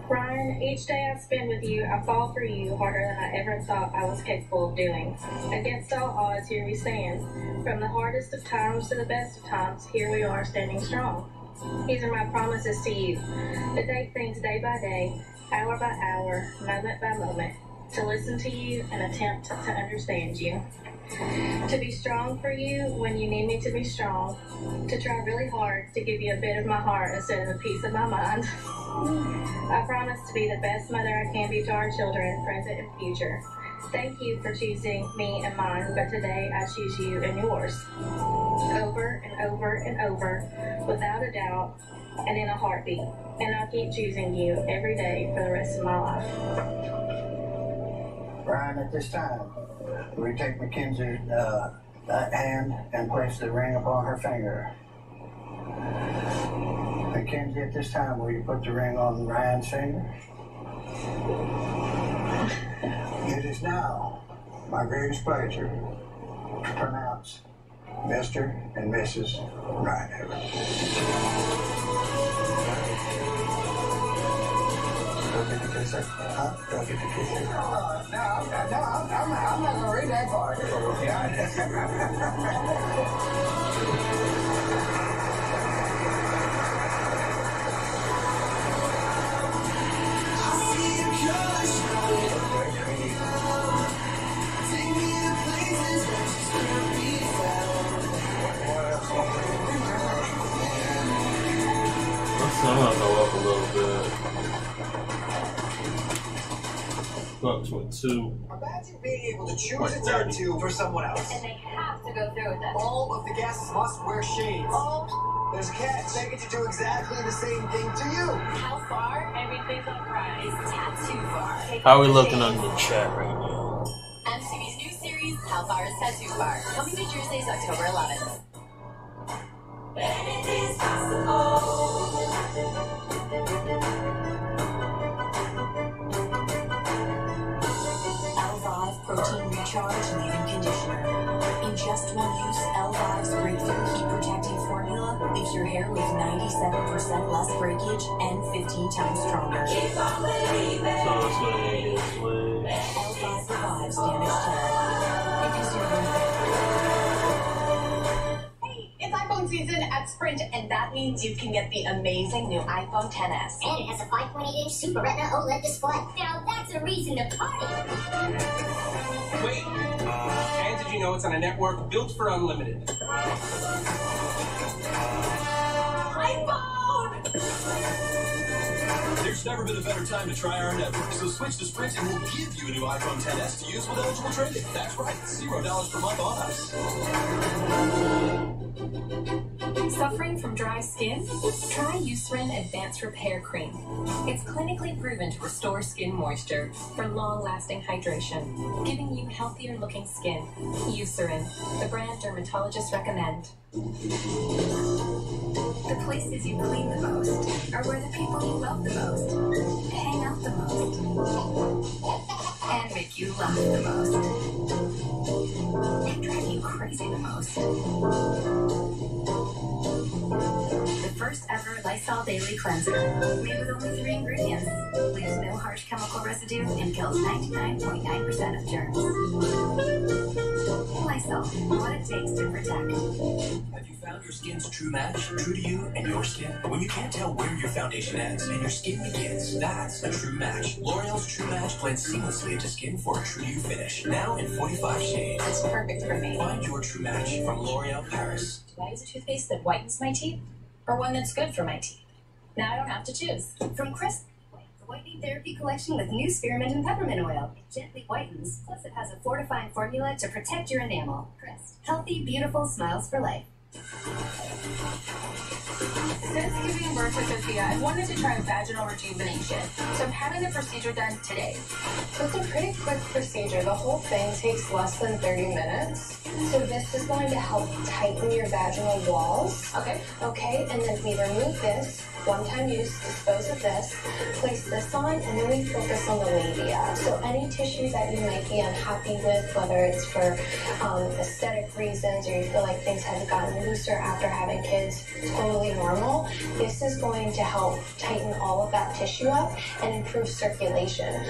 Ryan, each day I spend with you, I fall for you harder than I ever thought I was capable of doing. Against all odds, here we stand. From the hardest of times to the best of times, here we are standing strong. These are my promises to you. To take things day by day, hour by hour, moment by moment. To listen to you and attempt to understand you. To be strong for you when you need me to be strong. To try really hard to give you a bit of my heart instead of a piece of my mind. I promise to be the best mother I can be to our children, present and future. Thank you for choosing me and mine, but today I choose you and yours. Over and over and over, without a doubt, and in a heartbeat. And I'll keep choosing you every day for the rest of my life. Ryan, at this time, we take Mackenzie's hand and place the ring upon her finger. Mackenzie, at this time, will you put the ring on Ryan's finger? It is now my greatest pleasure to pronounce Mr. and Mrs. Ryan Evans. Go get the kisser. Huh? Go get the kisser. I'm not going to read that part. I'm gonna go up a little bit. Go up to a 2. Imagine being able to choose a tattoo for someone else. And they have to go through with it. All of the guests must wear shades. Oh, there's a catch. They get to do exactly the same thing to you. How far? Everything's on prize. Is tattoo far. How are we looking on the chat right now? MTV's new series, How Far is Tattoo Far? Coming to Tuesdays, October 11th. Anything is possible. L5 Protein Recharge Leave-In Conditioner. In just one use, L5's breakthrough heat protecting formula leaves your hair with 97% less breakage and 15 times stronger. So it's gonna get split. L5 revives damaged hair. It is your It's iPhone season at Sprint, and that means you can get the amazing new iPhone XS. And it has a 5.8-inch Super Retina OLED display. Now that's a reason to party. Wait. And did you know it's on a network built for unlimited? There's never been a better time to try our network, so switch to Sprint and we'll give you a new iPhone XS to use with eligible trade-in. That's right, $0 per month on us. Suffering from dry skin? Try Eucerin Advanced Repair Cream. It's clinically proven to restore skin moisture for long-lasting hydration, giving you healthier-looking skin. Eucerin, the brand dermatologists recommend. The places you clean the most are where the people you love the most hang out the most and make you laugh the most and drive you crazy the most. The first ever Lysol Daily Cleanser, made with only 3 ingredients, leaves no harsh chemical residue and kills 99.9% of germs. Lysol, what it takes to protect. Have you found your skin's true match? True to you and your skin? When you can't tell where your foundation ends and your skin begins, that's a true match. L'Oreal's True Match blends seamlessly into skin for a true you finish. Now in 45 shades. It's perfect for me. Find your true match from L'Oreal Paris. Do I use a toothpaste that whitens my teeth or one that's good for my teeth? Now I don't have to choose. From Crest, the Whitening Therapy Collection with new spearmint and peppermint oil. It gently whitens, plus it has a fortifying formula to protect your enamel. Crest. Healthy, beautiful smiles for life. Since giving birth to Sophia, I've wanted to try vaginal rejuvenation, so I'm having the procedure done today. So it's a pretty quick procedure. The whole thing takes less than 30 minutes. So this is going to help tighten your vaginal walls. Okay. Okay, and then we remove this, One-time use, dispose of this, place this on, and then we focus on the labia. So any tissue that you might be unhappy with, whether it's for aesthetic reasons or you feel like things have gotten looser after having kids, totally normal. This is going to help tighten all of that tissue up and improve circulation.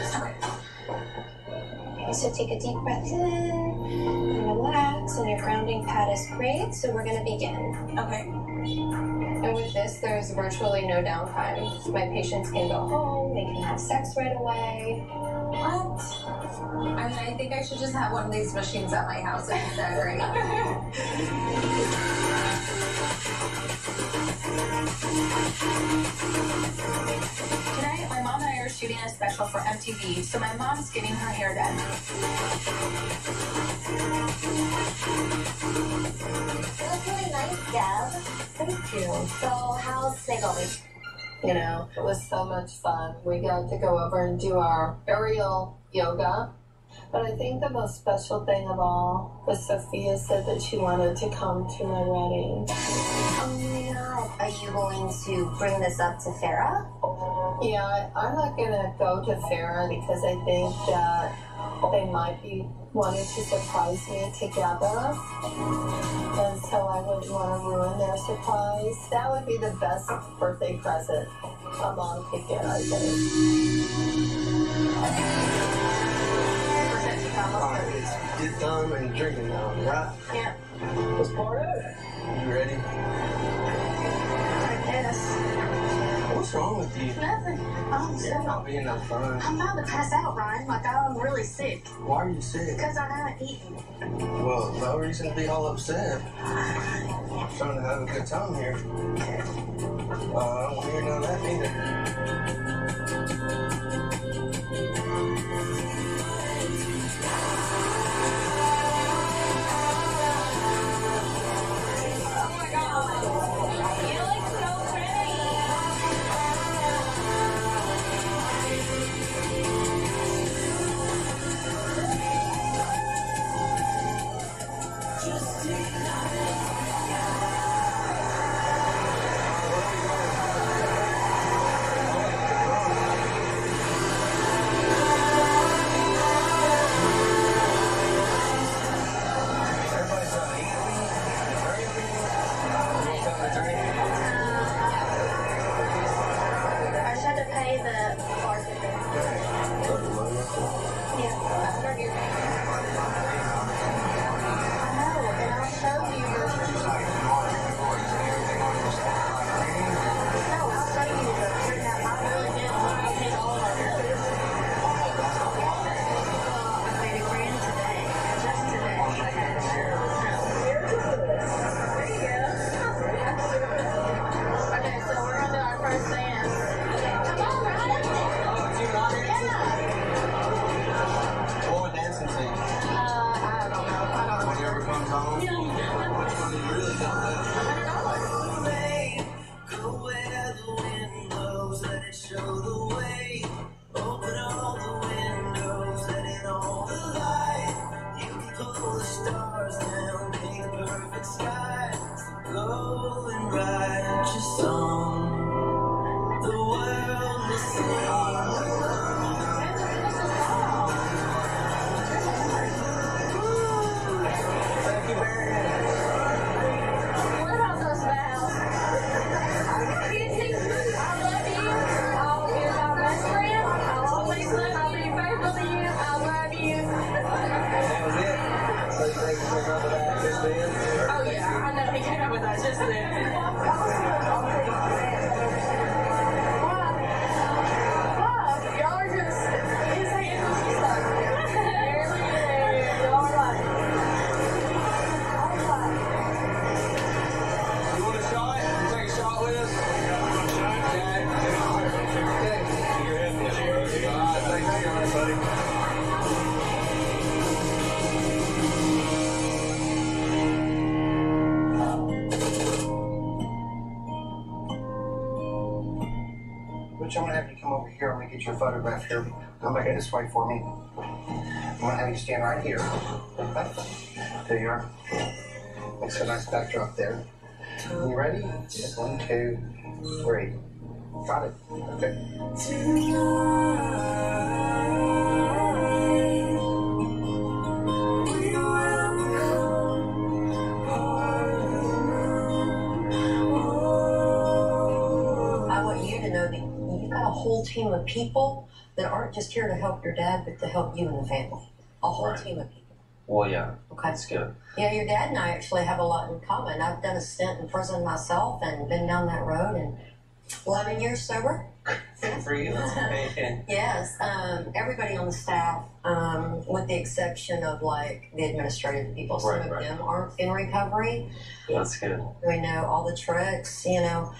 Okay, so take a deep breath in and relax, and your grounding pad is great, so we're going to begin. Okay. And with this, there's virtually no downtime. My patients can go home, they can have sex right away. What? I mean, I think I should just have one of these machines at my house and do that right now. Tonight, my mom and I are shooting a special for MTV, so my mom's getting her hair done. It looks really nice, Deb. Thank you. So, how's today going? You know, it was so much fun. We got to go over and do our aerial yoga. But I think the most special thing of all was Sophia said that she wanted to come to my wedding. Oh my god. Are you going to bring this up to Farrah? Yeah, I'm not going to go to Farrah because I think that they might be wanting to surprise me together. And so I wouldn't want to ruin their surprise. That would be the best birthday present a mom could get, I think. Alright, it's get done and drinking now, right? Yeah. Let's party. You ready? I guess. What's wrong with you? Nothing. You're not being that fun. I'm about to pass out, Ryan. Like, I'm really sick. Why are you sick? Because I haven't eaten. Well, no reason to be all upset. I'm trying to have a good time here. I don't want to hear none of that either. I'm going to have you come over here. I'm going to get your photograph here. Come back this way for me. I'm going to have you stand right here. Okay? There you are. Makes a nice backdrop there. You ready? 1, 2, 3. Got it. Okay. I want you to know that you've got a whole team of people that aren't just here to help your dad, but to help you and the family. A whole team of people. Well, yeah. Okay. That's good. Yeah, your dad and I actually have a lot in common. I've done a stint in prison myself and been down that road, and 11 years sober. Good for you. That's amazing. Yes, everybody on the staff, with the exception of like the administrative people, some of them aren't in recovery. That's good. We know all the tricks, you know,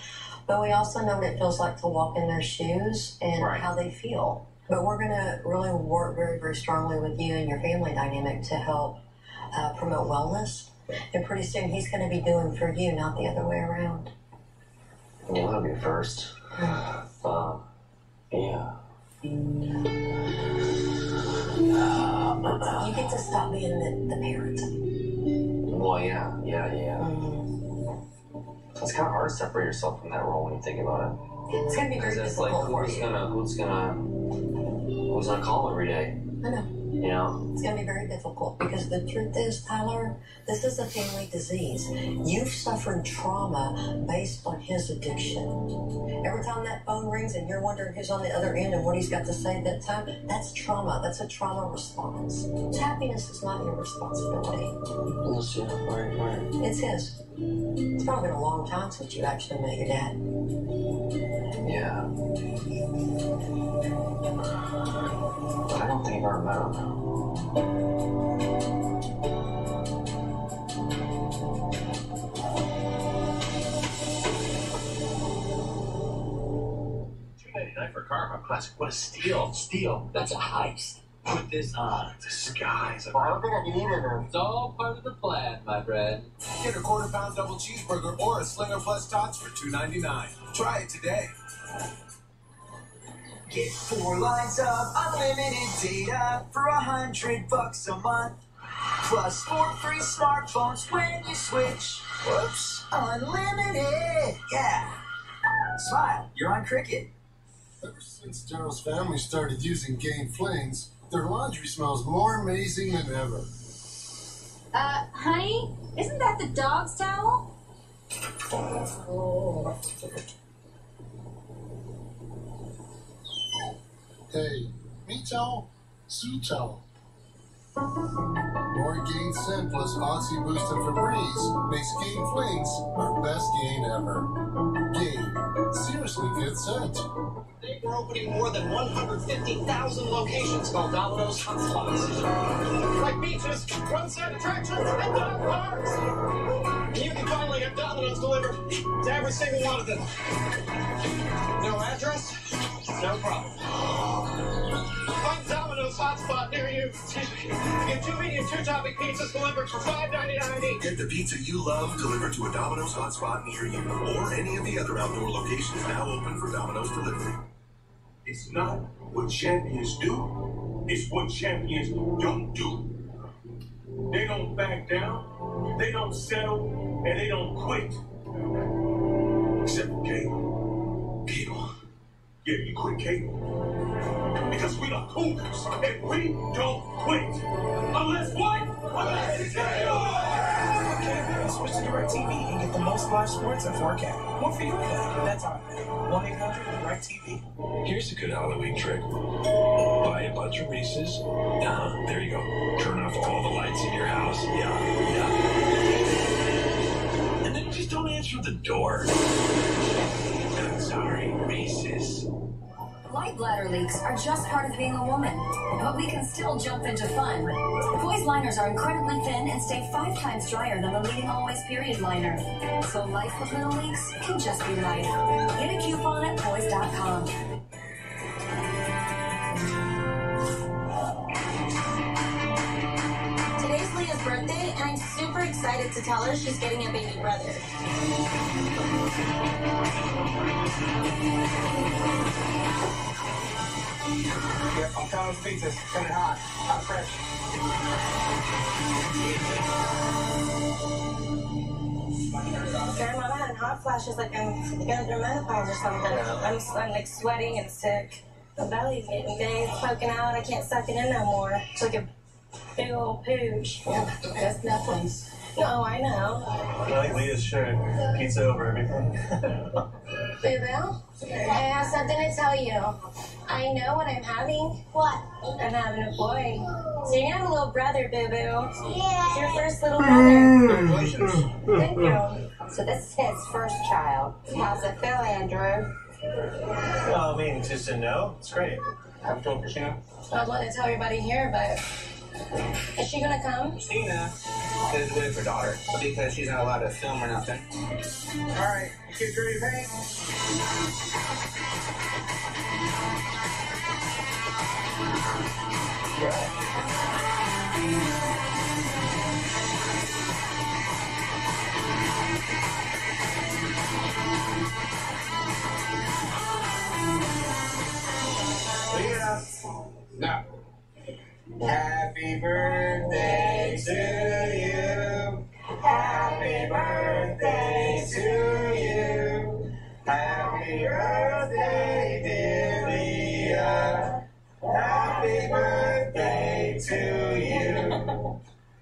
but we also know what it feels like to walk in their shoes and how they feel. But we're going to really work very, very strongly with you and your family dynamic to help promote wellness. And pretty soon he's going to be doing for you, not the other way around. Yeah, that'll be first. Yeah. You get to stop being the parent. Well, yeah. It's kind of hard to separate yourself from that role when you think about it. It's going to be very difficult for you. Who's gonna call every day? I know. You know? It's going to be very difficult because the truth is, Tyler, this is a family disease. You've suffered trauma based on his addiction. Every time that phone rings and you're wondering who's on the other end and what he's got to say at that time, that's trauma. That's a trauma response. Happiness is not your responsibility. Right. It's his. It's probably been a long time since you actually met your dad. Yeah. But I don't think I've ever met him. $2.99 for a car, how classic. What a steal. Steal. That's a heist. Put this on. Disguise. Well, I don't think I can eat it. It's all part of the plan, my friend. Get a quarter-pound double cheeseburger or a Slinger Plus Tots for $2.99. Try it today. Get 4 lines of unlimited data for $100 a month. Plus 4 free smartphones when you switch. Whoops. Unlimited. Yeah. Smile. You're on Cricket. Ever since Daryl's family started using Gain Flings, their laundry smells more amazing than ever. Honey, isn't that the dog's towel? Hey, me towel, Sue towel. More Gain Scent plus Oxy Boost and Febreze makes Gain Flings our best gain ever. Gain, seriously good scent. Today we're opening more than 150,000 locations called Domino's Hotspots. Like beaches, roadside attractions, and dog parks. And you can finally have Domino's delivered to every single one of them. No address? No problem. Find Domino's Hotspot near you. Get 2 medium 2-topping pizzas delivered for $5.99 each. Get the pizza you love delivered to a Domino's hotspot near you, or any of the other outdoor locations now open for Domino's delivery. It's not what champions do, it's what champions don't do. They don't back down, they don't settle, and they don't quit. Except for Cable. Cable. Yeah, you quit Cable. Because we are Cougars, and we don't quit. Unless what? Unless it's Cable! Switch to DirecTV and get the most live sports at 4K. More for your family. That's our pay. 1-800-DirecTV. Here's a good Halloween trick. Buy a bunch of Reese's. There you go. Turn off all the lights in your house. Yeah. And then just don't answer the door. I'm sorry, Reese's. Light bladder leaks are just part of being a woman, but we can still jump into fun. Boys' liners are incredibly thin and stay 5 times drier than the leading always period liner. So life with little leaks can just be life. Get a coupon at boys.com. Today's Leah's birthday, and I'm super excited to tell her she's getting a baby brother. Yep, I'm counting those pizzas. Coming hot. Hot fresh. Grandma, I'm having hot flashes like I'm going through menopause or something. I'm like sweating and sick. My belly's getting big, it's poking out. I can't suck it in no more. It's like a big old pooch. That's Netflix. No, I know. You like Leah's shirt. Pizza over everything. Boo-boo, I have something to tell you. I know what I'm having. What? I'm having a boy. So you're gonna have a little brother, Boo-boo. Yeah. It's your first little brother. Congratulations. Thank you. So this is his first child. How's it feel, Andrew? Well, I mean, just a no. It's great. Have fun, Christina. I was wanting to tell everybody here, but is she gonna come? Christina is with her daughter because she's not allowed to film or nothing. All right, kids ready to paint? Leah, no. Happy birthday to you. Happy birthday to you. Happy birthday, dear Leah. Happy birthday to you.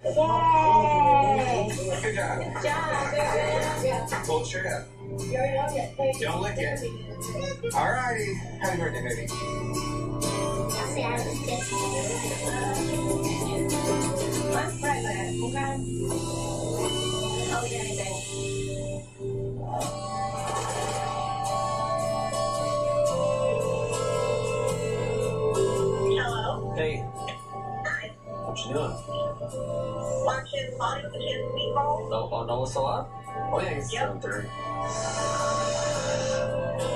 Yay! Good job. Good job, Boo-boo. Hold your head. Don't lick it. Alrighty. Happy birthday, baby. I'm pregnant, okay? I'll eat anything. Hello. Hey, Hi. what you doing? Watching Money with His People. No, what's a lot? Oh, yeah, it's Yep. 7:30.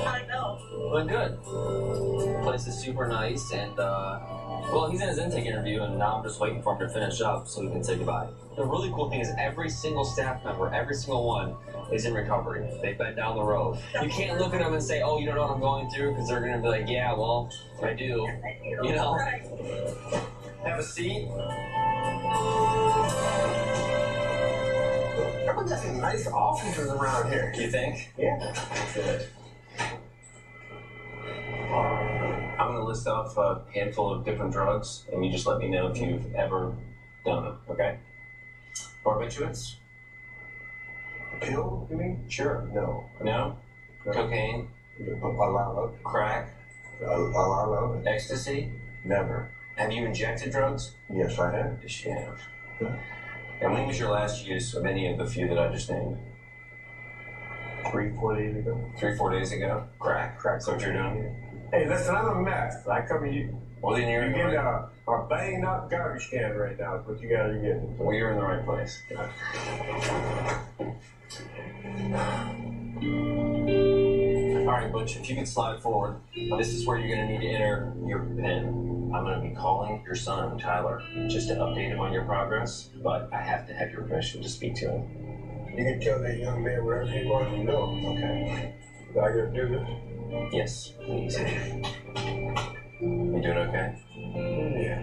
I know. Doing good. Place is super nice, and well, he's in his intake interview, and now I'm just waiting for him to finish up so we can say goodbye. The really cool thing is every single staff member, every single one, is in recovery. They've been down the road. You can't look at them and say, "Oh, you don't know what I'm going through," because they're gonna be like, "Yeah, well, I do." You know. Have a seat. Everyone got some nice officers around here. You think? Yeah. Good. I'm gonna list off a handful of different drugs, and you just let me know if you've ever done them. Okay? Barbiturates? Pill, you mean? Sure. No. No? Cocaine? Alalo. Crack? Alalo. Ecstasy? Never. Have you injected drugs? Yes, I have. Yes, you have. And when was your last use of any of the few that I just named? 3-4 days ago. 3-4 days ago? Crack? Crack's what you're doing? Hey, listen, I'm a mess. I come to you. Well, then you're in the getting right... a banged up garbage can right now. Is what you guys are getting. Well, you're in the right place. All right, Butch, if you could slide forward. This is where you're going to need to enter your PIN. I'm going to be calling your son, Tyler, just to update him on your progress, but I have to have your permission to speak to him. You can tell that young man wherever he wants to go. Okay. Do I gotta do this? Yes, please. You doing okay? Yeah.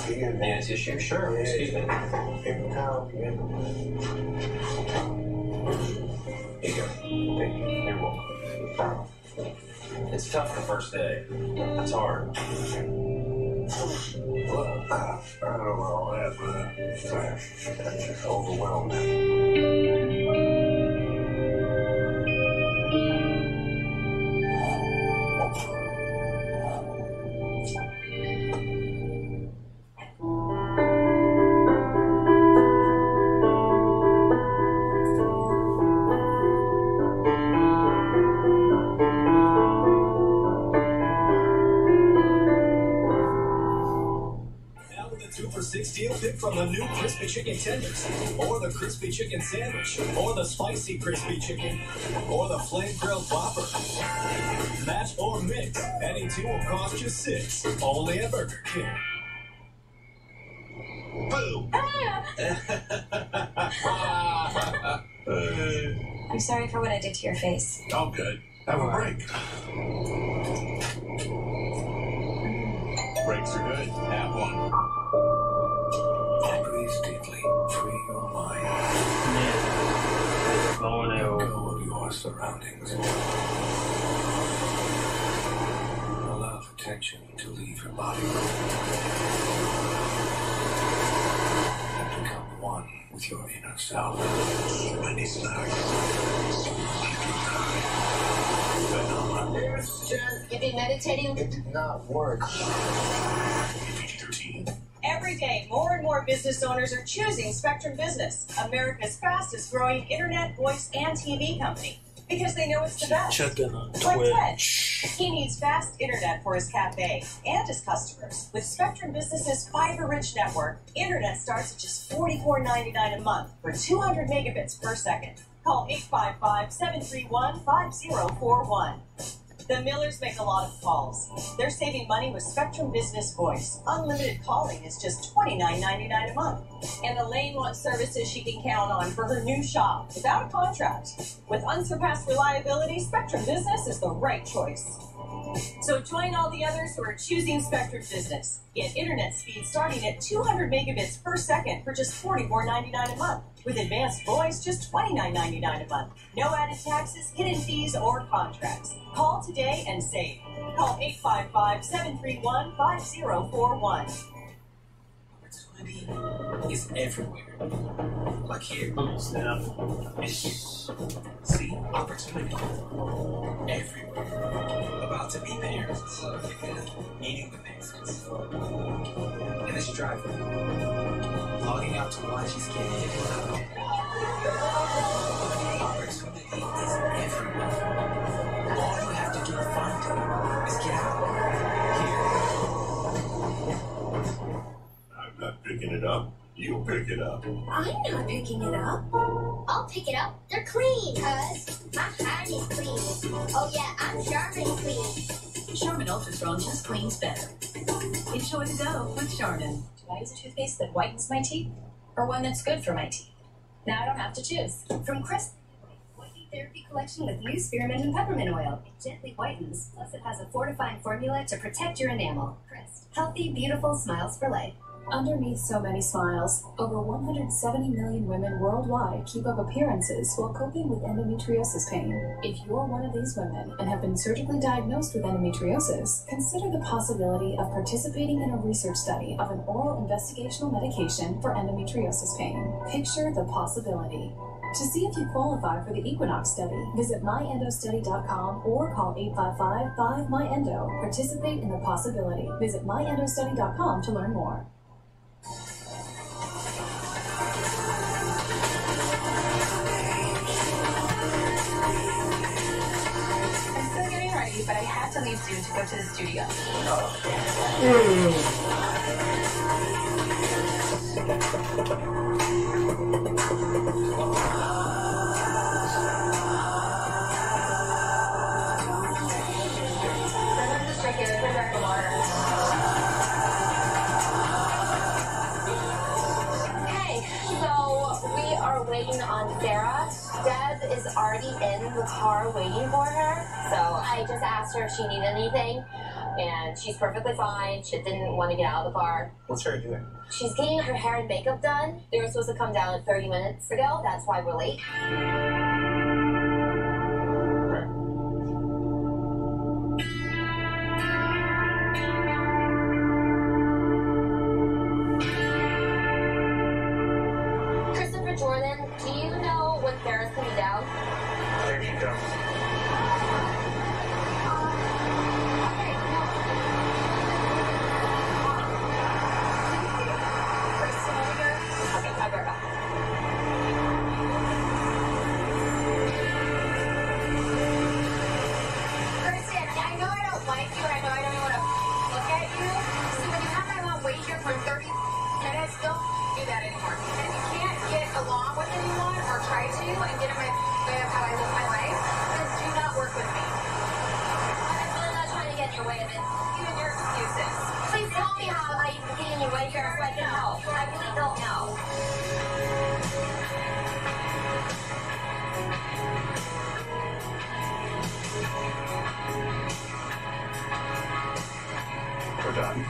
Need a tissue? Sure. Yeah. Excuse me. Paper towel, yeah. Here you go. Thank you. You're welcome. It's tough the first day. It's hard. Well, I don't know about all that, but I'm just overwhelmed. Deal pick from the new crispy chicken tenders, or the crispy chicken sandwich, or the spicy crispy chicken, or the flame grilled whopper. Match or mix. Any two will cost you $6. Only at Burger King. Boom! I'm sorry for what I did to your face. I'm good. Have a break. Breaks are good. Have one. Breathe deeply. Free your mind. flowing out. Let go of your surroundings. Allow the tension to leave your body. And become one with your inner self. You been meditating? It did not work. Every day, more and more business owners are choosing Spectrum Business, America's fastest growing internet, voice, and TV company, because they know it's the best. Checking on Like Ted. Twitch. He needs fast internet for his cafe and his customers. With Spectrum Business's fiber-rich network, internet starts at just $44.99 a month for 200 megabits per second. Call 855-731-5041. The Millers make a lot of calls. They're saving money with Spectrum Business Voice. Unlimited calling is just $29.99 a month. And Elaine wants services she can count on for her new shop without a contract. With unsurpassed reliability, Spectrum Business is the right choice. So join all the others who are choosing Spectrum Business. Get internet speed starting at 200 megabits per second for just $44.99 a month. With advanced voice, just $29.99 a month. No added taxes, hidden fees, or contracts. Call today and save. Call 855-731-5041. Opportunity is everywhere. Like here. Snap. And here. See? Opportunity. Everywhere. About to be there. Meeting the next. And this driver. Logging out to watch his kid hit it out. Opportunity is everywhere. All you have to do to find it is get out. Here. I'm not picking it up. You pick it up. I'm not picking it up. I'll pick it up. They're clean, cuz. My heart is clean. Oh yeah, I'm Charmin clean. Charmin Ultra Strong just cleans better. Enjoy the go with Charmin. Do I use a toothpaste that whitens my teeth or one that's good for my teeth? Now I don't have to choose. From Crisp, Whitening Therapy Collection with new spearmint and peppermint oil. It gently whitens, plus it has a fortifying formula to protect your enamel. Crisp. Healthy, beautiful smiles for life. Underneath so many smiles, over 170 million women worldwide keep up appearances while coping with endometriosis pain. If you're one of these women and have been surgically diagnosed with endometriosis, consider the possibility of participating in a research study of an oral investigational medication for endometriosis pain. Picture the possibility. To see if you qualify for the Equinox study, visit myendostudy.com or call 855-5MyEndo. Participate in the possibility. Visit myendostudy.com to learn more. But I have to leave soon to go to the studio. Hey, so we are waiting on Sarah. Deb is already in the car waiting for her. So I just asked her if she needed anything, and she's perfectly fine. She didn't want to get out of the car. What's her doing? She's getting her hair and makeup done. They were supposed to come down 30 minutes ago. That's why we're late. Christopher Jordan, do you know when Sarah's coming down? There she comes. Kristen, I know I don't like you, and I know I don't want to look at you. So when you have my mom wait here for 30 minutes, don't do that anymore. And if you can't get along with anyone or try to and get in my way of how I live my life, then do not work with me. I'm really not trying to get in your way of it. Even your excuses. Please tell me how I can get in your way here so I can help. I really don't know. We're done.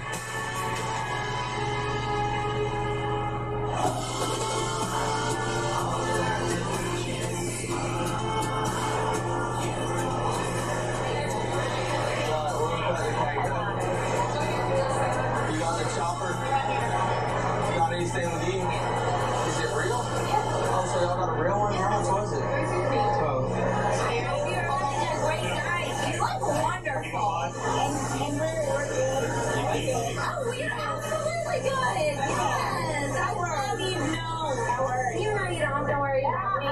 good. Yes, I love you. No, don't worry. You know you don't have to worry about me.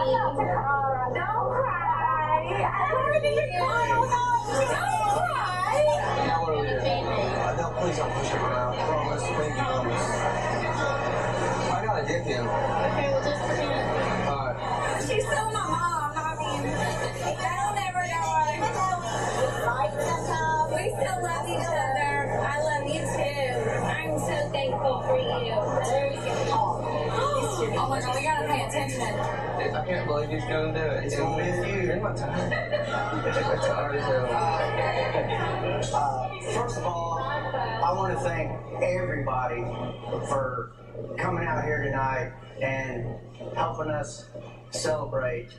Don't cry. I love you. Don't cry. Now what are we doing? No, please don't push her now. Promise. Baby, promise. I gotta get him. Okay, well, just pretend. Alright. She's still my mom. I mean, that'll never go away. We still love each other. I love you too. I'm so thankful for you. Oh my God, we gotta pay attention. I can't believe he's gonna do it. It's gonna be a few. In my time. It's already First of all, I want to thank everybody for coming out here tonight and helping us celebrate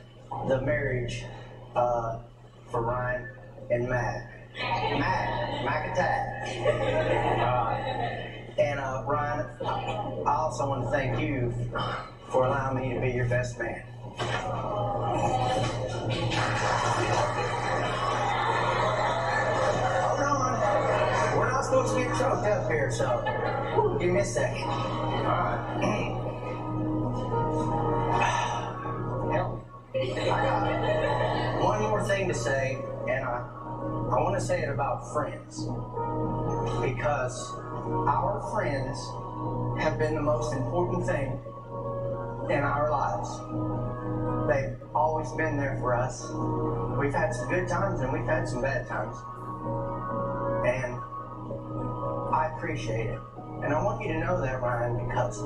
the marriage for Ryan and Mac Attack. And Ryan, I also want to thank you for allowing me to be your best man. Hold on. We're not supposed to get choked up here, so give me a second. All right. I got one more thing to say, and I want to say it about friends. Because our friends have been the most important thing in our lives. They've always been there for us. We've had some good times and we've had some bad times. And I appreciate it. And I want you to know that, Ryan, because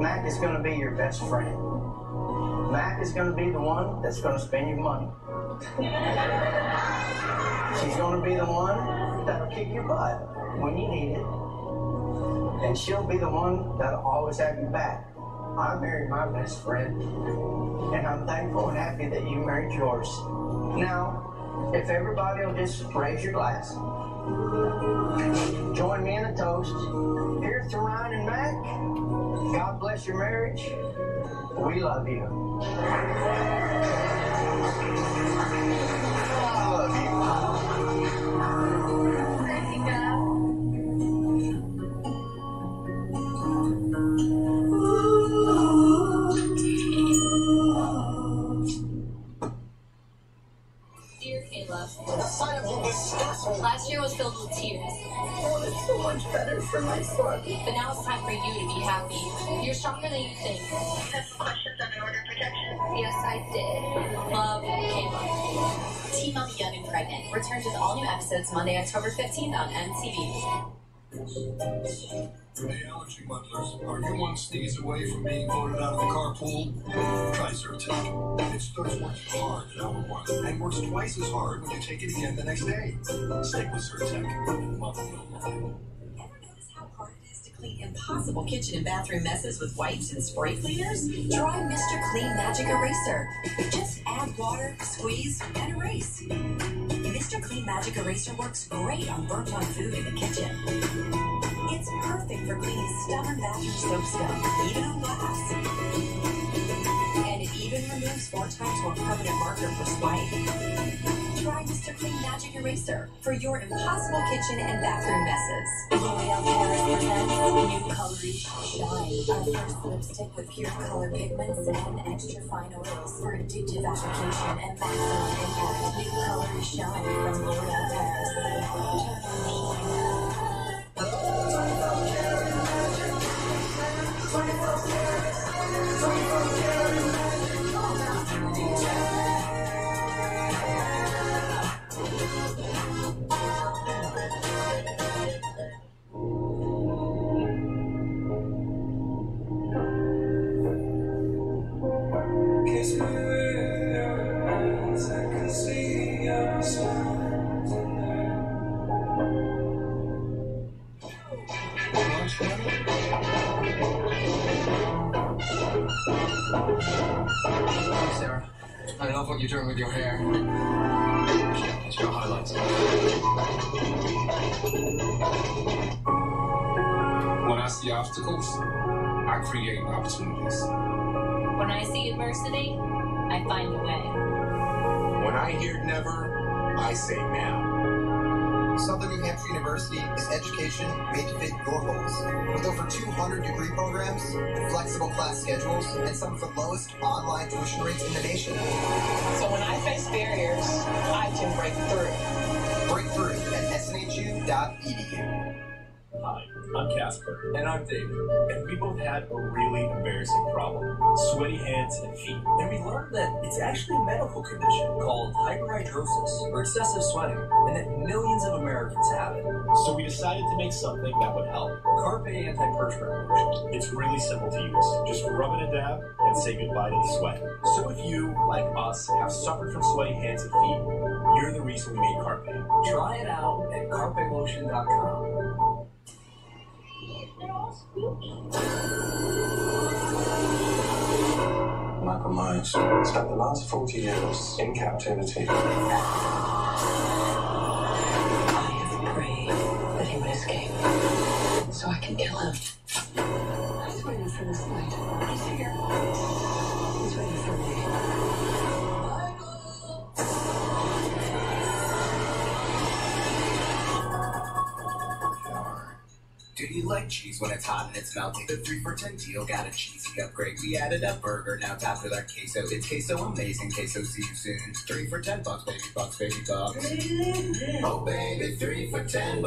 Mac is going to be your best friend. Mac is going to be the one that's going to spend your money. She's going to be the one that'll kick your butt when you need it. And she'll be the one that'll always have you back. I married my best friend, and I'm thankful and happy that you married yours. Now, if everybody will just raise your glass, join me in a toast. Here's to Ryan and Mac. God bless your marriage. We love you. I love you. Dear Caleb, last year was filled with tears. Oh, it's so much better for my son. But now it's time for you to be happy. You're stronger than you think. Have some questions on an order protection? Yes, I did. Love, Caleb. Teen Mom Young and Pregnant returns with all new episodes Monday, October 15th on MTV. Hey, allergy muddlers, are you one sneeze away from being voted out of the carpool? Try Zyrtec. It starts working hard at hour 1 and works twice as hard when you take it again the next day. Stick with Zyrtec and muddle no more. Ever notice how hard it is to clean impossible kitchen and bathroom messes with wipes and spray cleaners? Try Mr. Clean Magic Eraser. Just add water, squeeze, and erase. Mr. Clean Magic Eraser works great on burnt-on food in the kitchen. It's perfect for cleaning stubborn bathroom soap scum, even on glass. And it even removes 4 times more permanent marker per swipe. Try Mr. Clean Magic Eraser for your impossible kitchen and bathroom messes. L'Oreal Paris presents New Coloration Shine, our first lipstick with pure color pigments and extra fine oils for addictive application and maximum impact. New Color Shine from L'Oreal Paris. Turn on shine. Kiss me with your eyes, I can see your smile tonight. Hey, Sarah. I love what you're doing with your hair. It's your highlights. When I see obstacles, I create opportunities. When I see adversity, I find a way. When I hear never, I say now. Something you New Hampshire University is education made to fit your goals. With over 200 degree programs, flexible class schedules, and some of the lowest online tuition rates in the nation. So when I face barriers, I can break through. Break through at snhu.edu. Hi, I'm Casper. And I'm David. And we both had a really embarrassing problem. Sweaty hands and feet. And we learned that it's actually a medical condition called hyperhidrosis, or excessive sweating, and that millions of Americans have it. So we decided to make something that would help. Carpe Anti-Perspirant Lotion. It's really simple to use. Just rub it a dab and say goodbye to the sweat. So if you, like us, have suffered from sweaty hands and feet, you're the reason we made Carpe. Try it out at carpelotion.com. Michael Myers spent the last 40 years in captivity. I have prayed that he would escape, so I can kill him. He's waiting for this night. He's here. He's waiting for me. Do you like cheese when it's hot and it's melting? The 3 for $10 deal got a cheesy upgrade. We added a burger, now topped with our queso. It's queso amazing, queso, see you soon. 3 for $10, baby bucks, baby bucks. Oh baby, 3 for $10,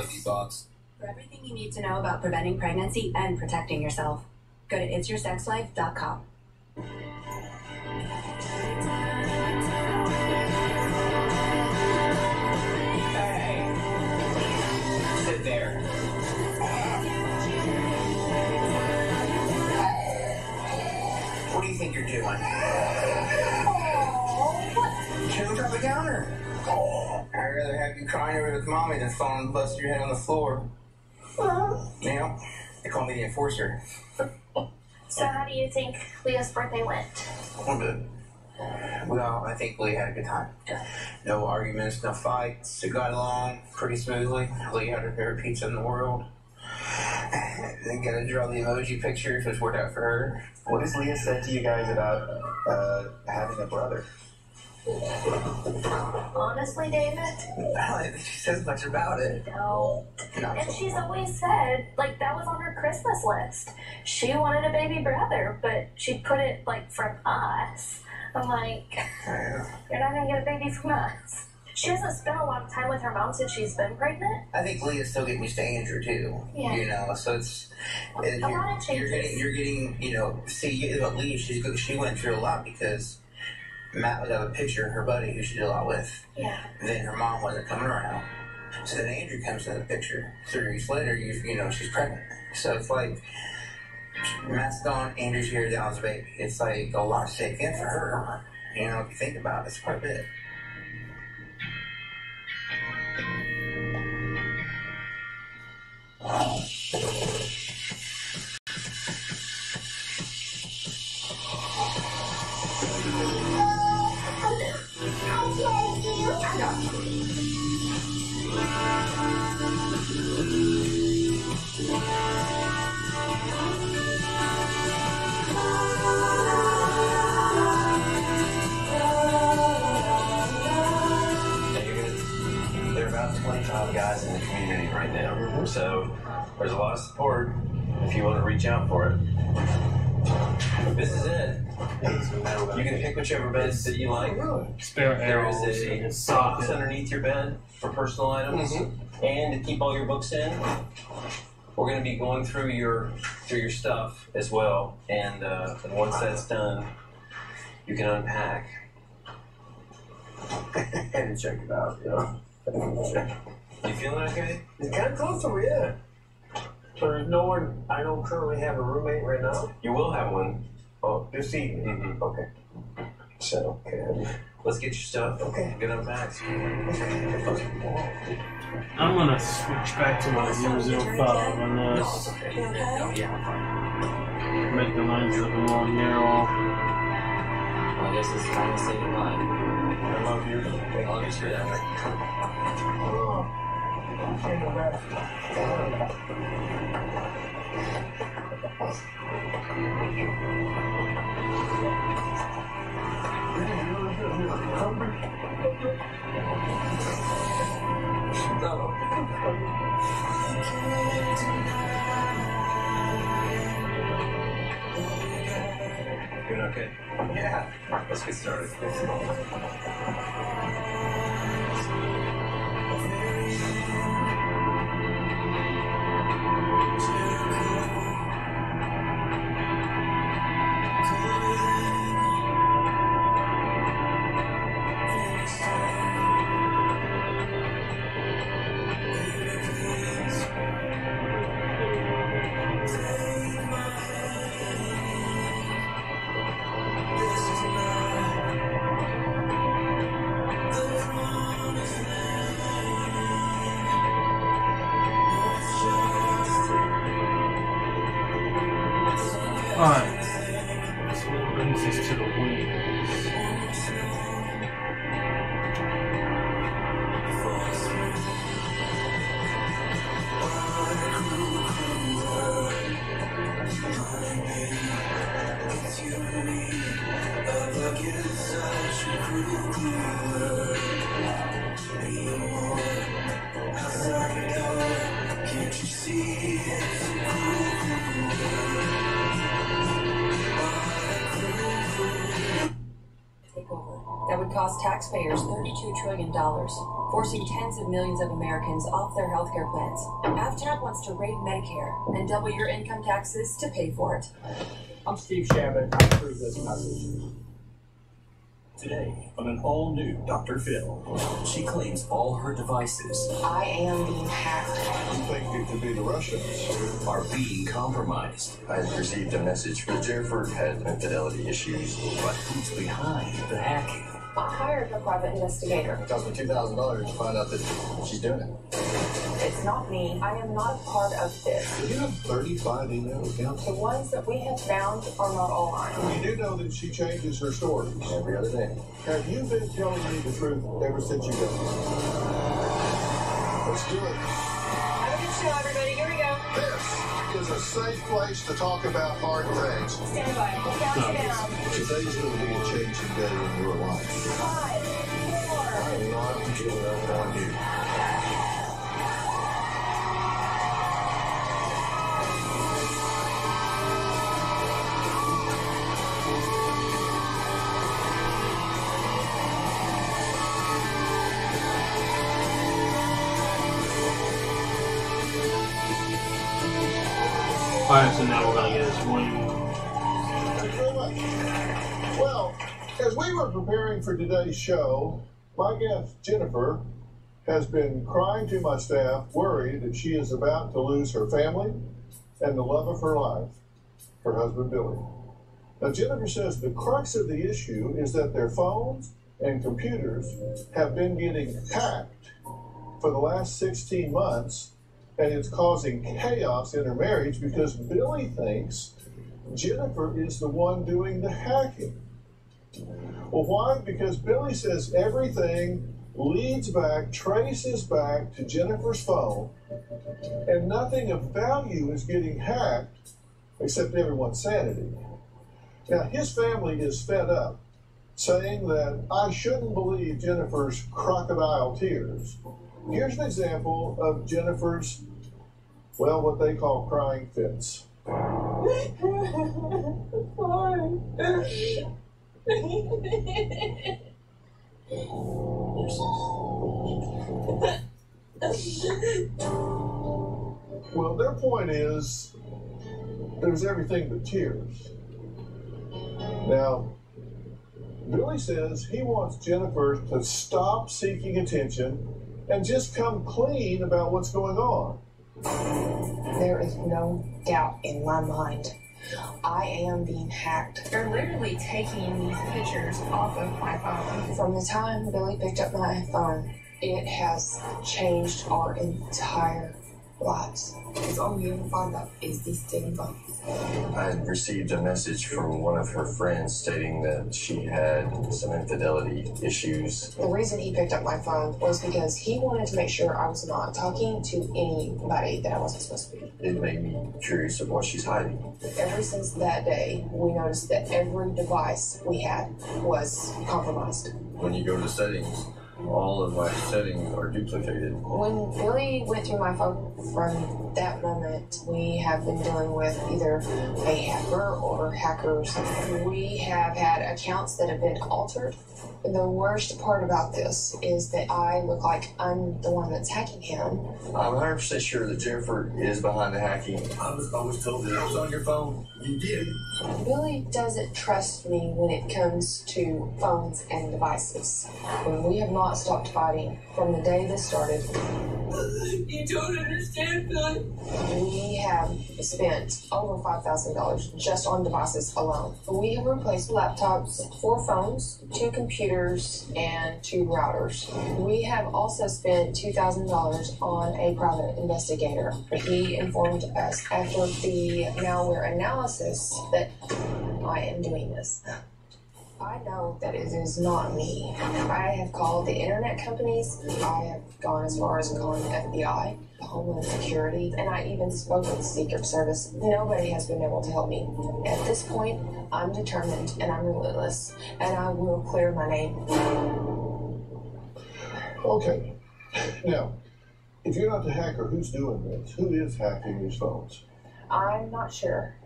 baby bucks. For everything you need to know about preventing pregnancy and protecting yourself, go to it'syoursexlife.com. Sit there. What do you think you're doing? Chilled up the counter. I'd rather have you crying over with mommy than falling and bust your head on the floor. You know, they call me the enforcer. So how do you think Leo's birthday went? Good. Well, I think Lee had a good time. No arguments, no fights. It got along pretty smoothly. Lee had her favorite pizza in the world. Then gotta draw the emoji pictures, which worked out for her. What has Leah said to you guys about having a brother? Honestly, David? I don't think she says much about it. No. And she's always said, like, that was on her Christmas list. She wanted a baby brother, but she put it, like, from us. I'm like, you're not gonna get a baby from us. She hasn't spent a lot of time with her mom since she's been pregnant. I think Leah's still getting used to Andrew too. Yeah. You know, so it's a lot of changes. You're getting, you know, see, but Lee, she went through a lot because Matt would have a picture of her buddy who she did a lot with. Yeah. Then her mom wasn't coming around. So then Andrew comes in the picture. 3 weeks later, you know, she's pregnant. So it's like Matt's gone, Andrew's here, Dall's baby. It's like a lot to take in for her. You know, if you think about it, it's quite a bit. There are about 25 guys in the community right now, so there's a lot of support if you want to reach out for it. This is it. You can pick whichever bed that you like. There is a box underneath your bed for personal items and to keep all your books in. We're going to be going through your stuff as well, and once that's done, you can unpack and check it out. You know. You feeling okay? It's kind of comfortable, yeah. So there's no one, I don't currently have a roommate right now? You will have one. Oh, this evening? Okay. So, let's get your stuff. Okay. Get unpacked. I'm gonna switch back to my 005 on this. Make the lines a little more narrow. Well, I guess it's time to say goodbye. I love you. I love you too. Can't go back. Doing okay? Yeah. Let's get started. Alright. So that brings us to the wings. Can't you see it's That would cost taxpayers $32 trillion, forcing tens of millions of Americans off their health care plans. AvTab wants to raid Medicare and double your income taxes to pay for it. I'm Steve Shabbat. I approve this message. Today, on an all-new Dr. Phil, she claims all her devices I am being hacked. You think it could be the Russians? are being compromised. I received a message that Jennifer had infidelity issues. But who's behind the hacking? I hired a private investigator. It cost me $2,000 to find out that she's doing it. It's not me. I am not a part of this. Do you have 35 email accounts? The ones that we have found are not all mine. You do know that she changes her stories Every other day. Have you been telling me the truth ever since you got here? Let's do it. Have a good show, everybody. Here we go. This is a safe place to talk about hard things. Stand by. Countdown. Today's going to be a changing day in your life. 5, 4. I am not giving up on you. Alright, so now we're gonna get this wing. Thank you very much. Well, as we were preparing for today's show, my guest, Jennifer, has been crying to my staff, worried that she is about to lose her family and the love of her life, her husband, Billy. Now, Jennifer says the crux of the issue is that their phones and computers have been getting hacked for the last 16 months, and it's causing chaos in her marriage because Billy thinks Jennifer is the one doing the hacking. Well, why? Because Billy says everything leads back, traces back to Jennifer's phone, and nothing of value is getting hacked except everyone's sanity. Now, his family is fed up, saying that I shouldn't believe Jennifer's crocodile tears. Here's an example of Jennifer's, well, what they call crying fits. Well, their point is there's everything but tears. Now, Billy says he wants Jennifer to stop seeking attention and just come clean about what's going on. There is no doubt in my mind. I am being hacked. They're literally taking these pictures off of my phone. From the time Billy picked up my phone, it has changed our entire lives. Because all we ever find out is these stinking phones. I had received a message from one of her friends stating that she had some infidelity issues. The reason he picked up my phone was because he wanted to make sure I was not talking to anybody that I wasn't supposed to be. It made me curious of what she's hiding. Ever since that day, we noticed that every device we had was compromised. When you go to settings, all of my settings are duplicated. When Billy went through my phone, from that moment, we have been dealing with either a hacker or hackers. We have had accounts that have been altered. The worst part about this is that I look like I'm the one that's hacking him. I'm 100% sure that Jennifer is behind the hacking. I was always told that it was on your phone. You did. Billy doesn't trust me when it comes to phones and devices. When we have not stopped fighting from the day this started. You don't understand, Billy. We have spent over $5,000 just on devices alone. We have replaced laptops, 4 phones, 2 computers, and 2 routers. We have also spent $2,000 on a private investigator. He informed us after the malware analysis that I am doing this. I know that it is not me. I have called the internet companies. I have gone as far as calling the FBI, Homeland Security, and I even spoke with the Secret Service. Nobody has been able to help me. At this point, I'm determined and I'm relentless, and I will clear my name. Okay. Now, if you're not the hacker, who's doing this? Who is hacking these phones? I'm not sure.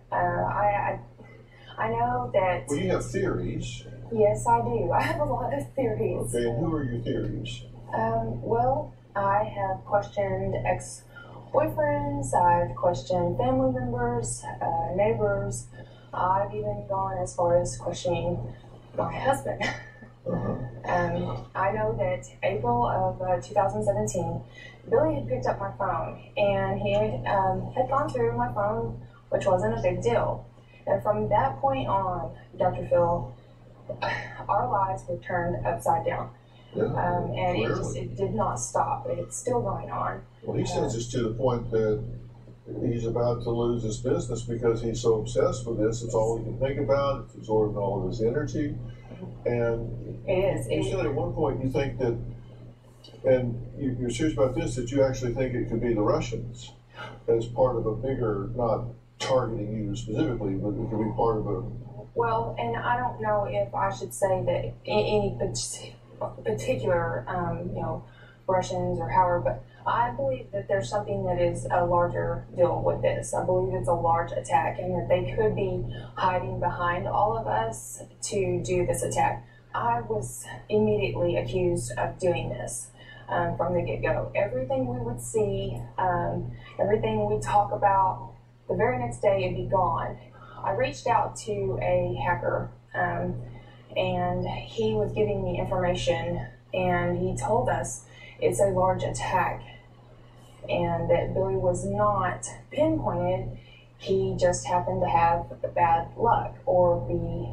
I know that... Well, you have theories. Yes, I do. I have a lot of theories. Okay, and who are your theories? Well, I have questioned ex-boyfriends, I've questioned family members, neighbors. I've even gone as far as questioning my husband. I know that April of 2017, Billy had picked up my phone, and he had gone through my phone, which wasn't a big deal. And from that point on, Dr. Phil, our lives were turned upside down. Yeah, and it did not stop. It's still going on. Well, he says it's to the point that he's about to lose his business because he's so obsessed with this. It's all he can think about. It's absorbing all of his energy. And it is. You said at one point you think that, and you're serious about this, that you actually think it could be the Russians as part of a bigger, not targeting you specifically, but it could be part of a... Well, and I don't know if I should say that any particular, Russians or however, but I believe that there's something that is a larger deal with this. I believe it's a large attack and that they could be hiding behind all of us to do this attack. I was immediately accused of doing this from the get-go. Everything we would see, everything we talk about, the very next day it'd be gone. I reached out to a hacker and he was giving me information and he told us it's a large attack and that Billy was not pinpointed. He just happened to have bad luck or be,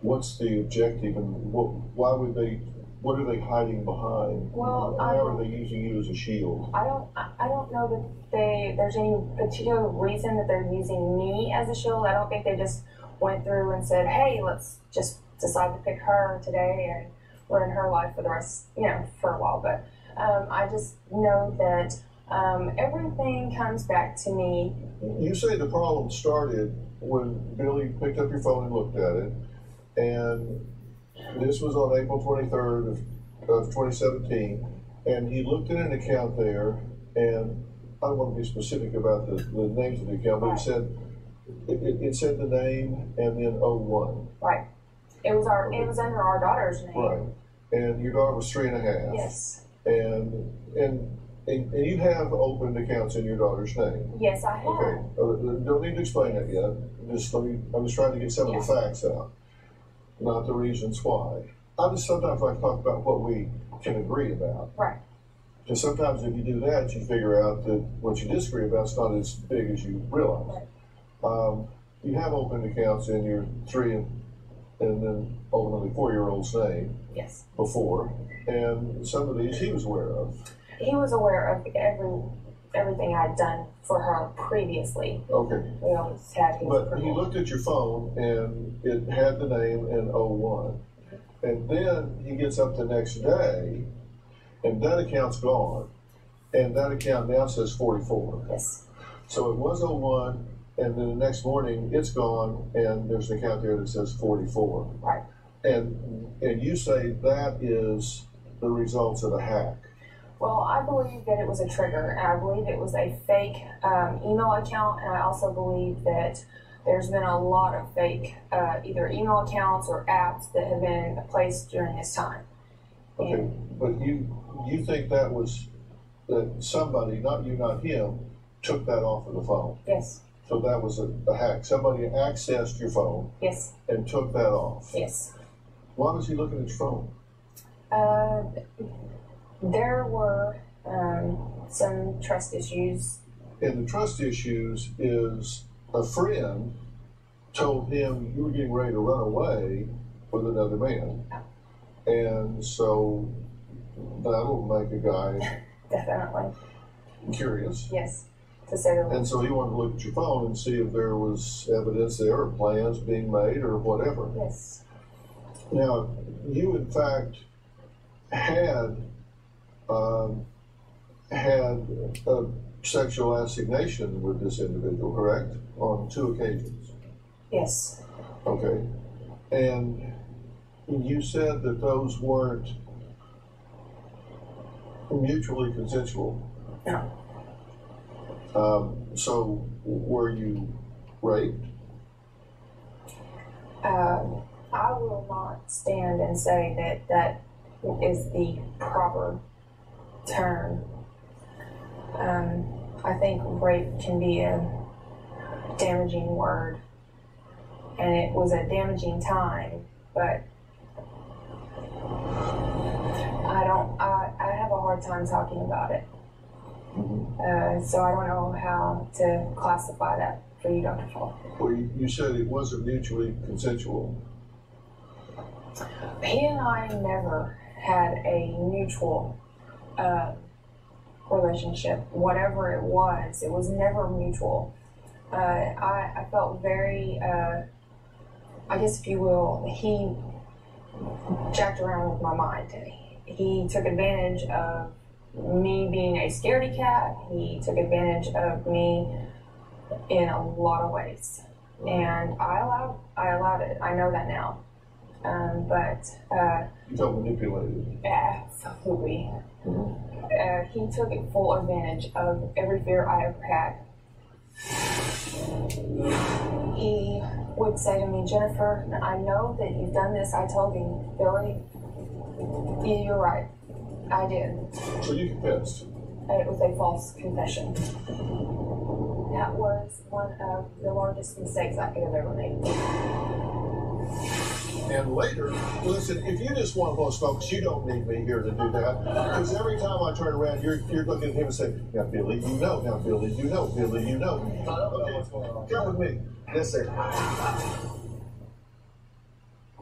What's the objective and why would they, what are they hiding behind? Well, how are they using you as a shield? I don't know that there's any particular reason that they're using me as a shield. I don't think they just went through and said, hey, let's just decide to pick her today and ruin her life for the rest, for a while. But I just know that everything comes back to me. You say the problem started when Billy picked up your phone and looked at it, and this was on April 23rd of 2017, and he looked at an account there, and I don't want to be specific about the names of the account, but it said the name and then 01. Right. It was under our daughter's name. Right. And your daughter was 3.5. Yes. And you have opened accounts in your daughter's name. Yes, I have. Okay. Don't need to explain that yet. I'm just trying to get some of the facts out, not the reasons why. I just sometimes like to talk about what we can agree about. Right. Because sometimes if you do that, you figure out that what you disagree about is not as big as you realize. Right. You have opened accounts in your 3 and then ultimately 4-year-old's name. Yes. Before, and some of these he was aware of. He was aware of every everything I'd done for her previously. Okay. We always had his But approval. he looked at your phone and it had the name in 01. And then he gets up the next day and that account's gone. And that account now says 44. Yes. So it was 01, and then the next morning it's gone, and there's an account there that says 44. Right. And you say that is the results of a hack. Well, I believe that it was a trigger, and I believe it was a fake email account, and I also believe that there's been a lot of fake either email accounts or apps that have been placed during this time. Okay, And but you think that was that somebody, not you, not him, took that off of the phone? yes, So that was a hack. Somebody accessed your phone yes, and took that off. yes. Why was he looking at your phone? There were some trust issues. And the trust issues is a friend told him you were getting ready to run away with another man. And so that'll make a guy Definitely. curious. Yes, to say the least. And so he wanted to look at your phone and see if there was evidence there or plans being made or whatever. Yes. Now, you in fact had a sexual assignation with this individual, correct? On 2 occasions. Yes. Okay. And you said that those weren't mutually consensual. No. So were you raped? I will not stand and say that that is the proper term. I think rape can be a damaging word, and it was a damaging time, but I have a hard time talking about it. So I don't know how to classify that for you, Dr. Fall. Well, you said it wasn't mutually consensual. He and I never had a mutual relationship. Whatever it was never mutual. I felt very, I guess if you will, he jacked around with my mind. He took advantage of me being a scaredy cat. He took advantage of me in a lot of ways. And I allowed it. I know that now. But You felt manipulated. absolutely. He took full advantage of every fear I ever had. He would say to me, Jennifer, I know that you've done this. I told him, Billy, you're right. I did. So you confessed. It was a false confession. That was one of the largest mistakes I could have ever made. And later, listen, if you just want to blow smoke, you don't need me here to do that. Because every time I turn around, you're looking at him and saying, now, Billy, you know. Now, Billy, you know. Billy, you know. Okay, come with me. Yes, sir.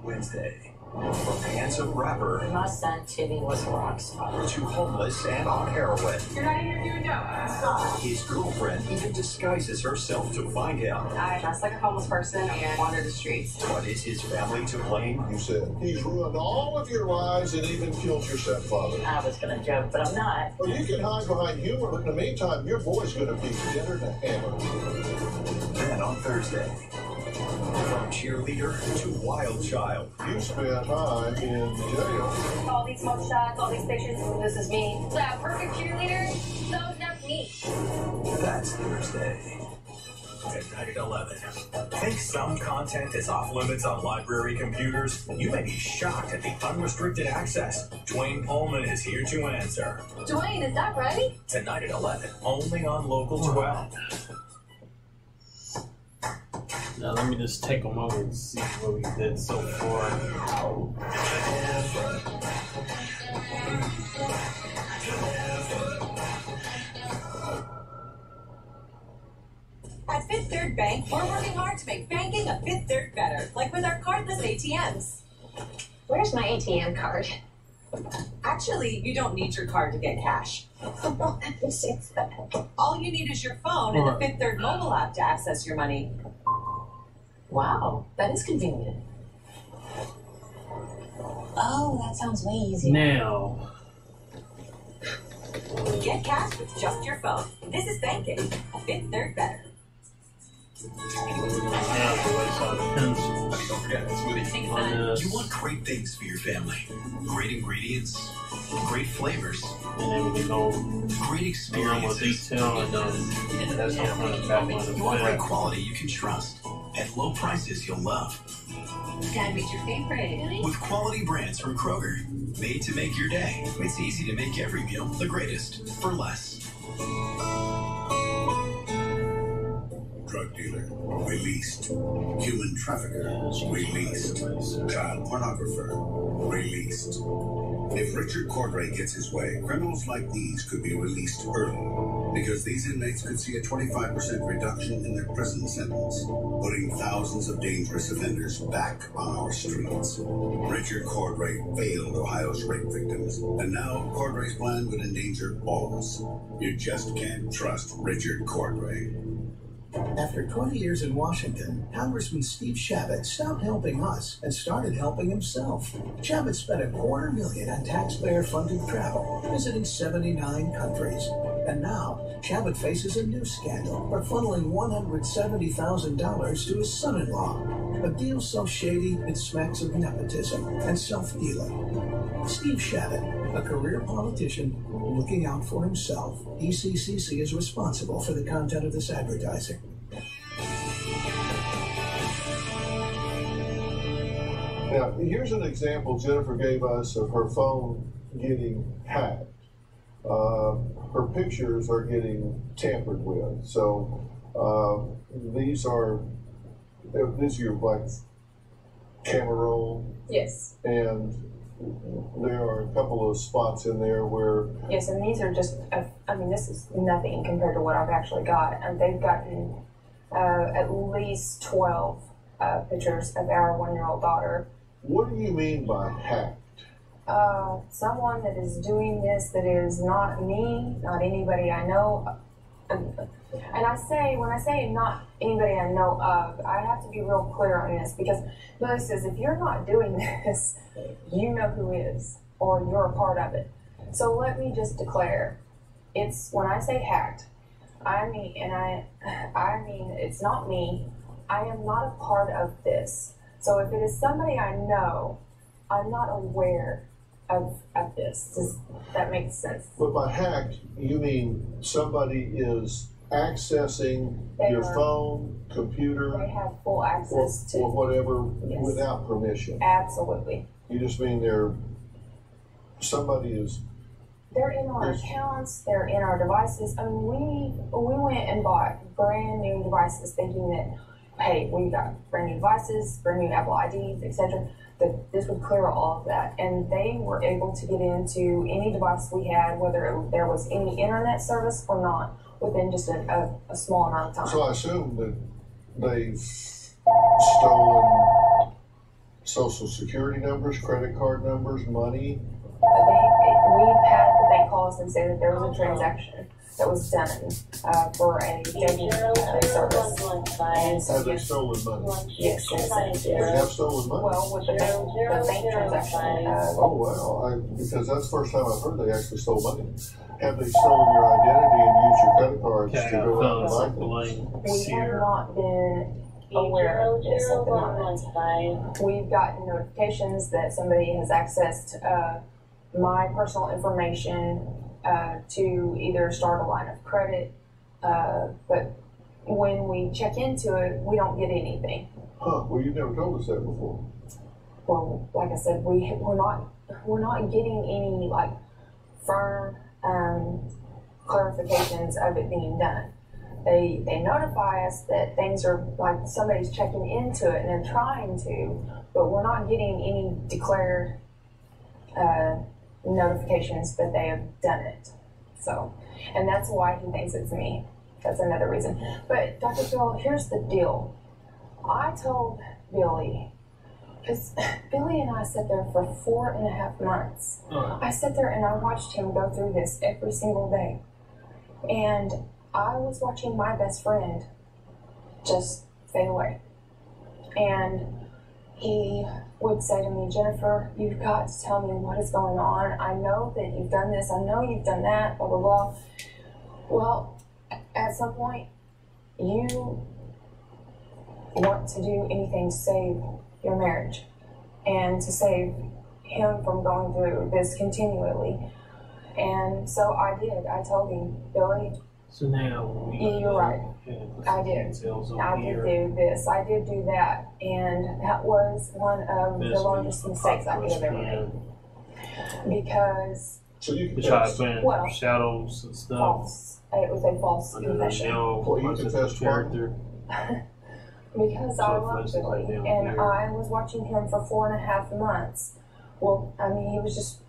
Wednesday. From handsome rapper My son Timmy was a rock star. to homeless and on heroin. You're not interviewing Joe. His girlfriend even disguises herself to find out. I dress like a homeless person and wander the streets. But is his family to blame? You said he's ruined all of your lives and even killed your stepfather. I was gonna joke, but I'm not. Well, you can hide behind humor, but in the meantime, your boy's going to be dinner to hammer. Then on Thursday, from cheerleader to wild child. You spent time in jail. All these mug shots, all these pictures, this is me. That perfect cheerleader? No, it's not me. That's Thursday. Tonight at 11. Think some content is off limits on library computers? You may be shocked at the unrestricted access. Dwayne Pullman is here to answer. Dwayne, is that right? Tonight at 11, only on Local 12. Now let me just take a moment and see what we did so far. At Fifth Third Bank, we're working hard to make banking a Fifth Third better, like with our cardless ATMs. Where's my ATM card? Actually, you don't need your card to get cash. Who says that? All you need is your phone and the Fifth Third mobile app to access your money. Wow, that is convenient. Oh, that sounds way easier. Now. Get cash with just your phone. This is banking. Fifth Third better. Don't forget, smoothie. You want great things for your family. Great ingredients, great flavors, great experiences. You want great quality you can trust at low prices you'll love. Dad made your favorite. With quality brands from Kroger, made to make your day. It's easy to make every meal the greatest for less. Drug dealer, released. Human trafficker, released. Child pornographer, released. If Richard Cordray gets his way, criminals like these could be released early, because these inmates could see a 25% reduction in their prison sentence, putting thousands of dangerous offenders back on our streets. Richard Cordray failed Ohio's rape victims, and now Cordray's plan would endanger all of us. You just can't trust Richard Cordray. After 20 years in Washington, Congressman Steve Chabot stopped helping us and started helping himself. Chabot spent $250,000 on taxpayer-funded travel, visiting 79 countries. And now, Chabot faces a new scandal for funneling $170,000 to his son-in-law. A deal so shady it smacks of nepotism and self-dealing. Steve Chabot, a career politician looking out for himself. ECCC is responsible for the content of this advertising. Now, here's an example Jennifer gave us of her phone getting hacked. Her pictures are getting tampered with. So these are your like camera roll. Yes. And there are a couple of spots in there where... Yes, and these are just, this is nothing compared to what I've actually got. And they've gotten at least 12 pictures of our 1-year-old daughter. What do you mean by hacked? Someone that is doing this that is not me, not anybody I know. And when I say not anybody I know of, I have to be real clear on this, because Billy says, if you're not doing this, you know who is, or you're a part of it. So let me just declare, it's, when I say hacked, I mean it's not me. I am not a part of this. So if it is somebody I know, I'm not aware of this. Does that make sense? But by hacked, you mean somebody is accessing your phone, computer. They have full access or whatever without permission. Absolutely. You just mean somebody is... They're in our accounts, they're in our devices. I mean, we went and bought brand new devices thinking that, hey, we got brand new devices, brand new Apple IDs, etc., that this would clear all of that. And they were able to get into any device we had, whether there was any internet service or not, within just a small amount of time. So I assume that they've stolen social security numbers, credit card numbers, money. We've had the bank call us and say that there was a transaction that was done for a dating service. And so, have they stolen money? Yes. They have stolen money? Well, with the bank transaction. Oh, wow. Because that's the first time I've heard they actually stole money. Have they stolen your identity and used your credit cards to go out and buy things? We have not been aware of this at the moment. We've gotten notifications that somebody has accessed my personal information to either start a line of credit, but when we check into it, we don't get anything. Huh? Well, you've never told us that before. Well, like I said, we're not getting any like firm clarifications of it being done. They notify us that things are like somebody's checking into it and they're trying to, but we're not getting any declared notifications that they have done it. So, and that's why he thinks it's me. That's another reason. But Dr. Phil, here's the deal. I told Billy, because Billy and I sat there for 4.5 months. I sat there and I watched him go through this every single day. And I was watching my best friend just fade away. And he would say to me, Jennifer, you've got to tell me what is going on. I know that you've done this. I know you've done that, blah, blah, blah. Well, at some point, you want to do anything to save your marriage and to save him from going through this continually. And so I did. I told him, Billy, so now you're right. I did. I did do this. I did do that. And that was one of the largest mistakes I could have ever made. Because so you can try playing shadows and stuff. False. It was a false confession. Well, you confessed character. Because I loved Billy, and I was watching him for 4.5 months. Well, I mean, he was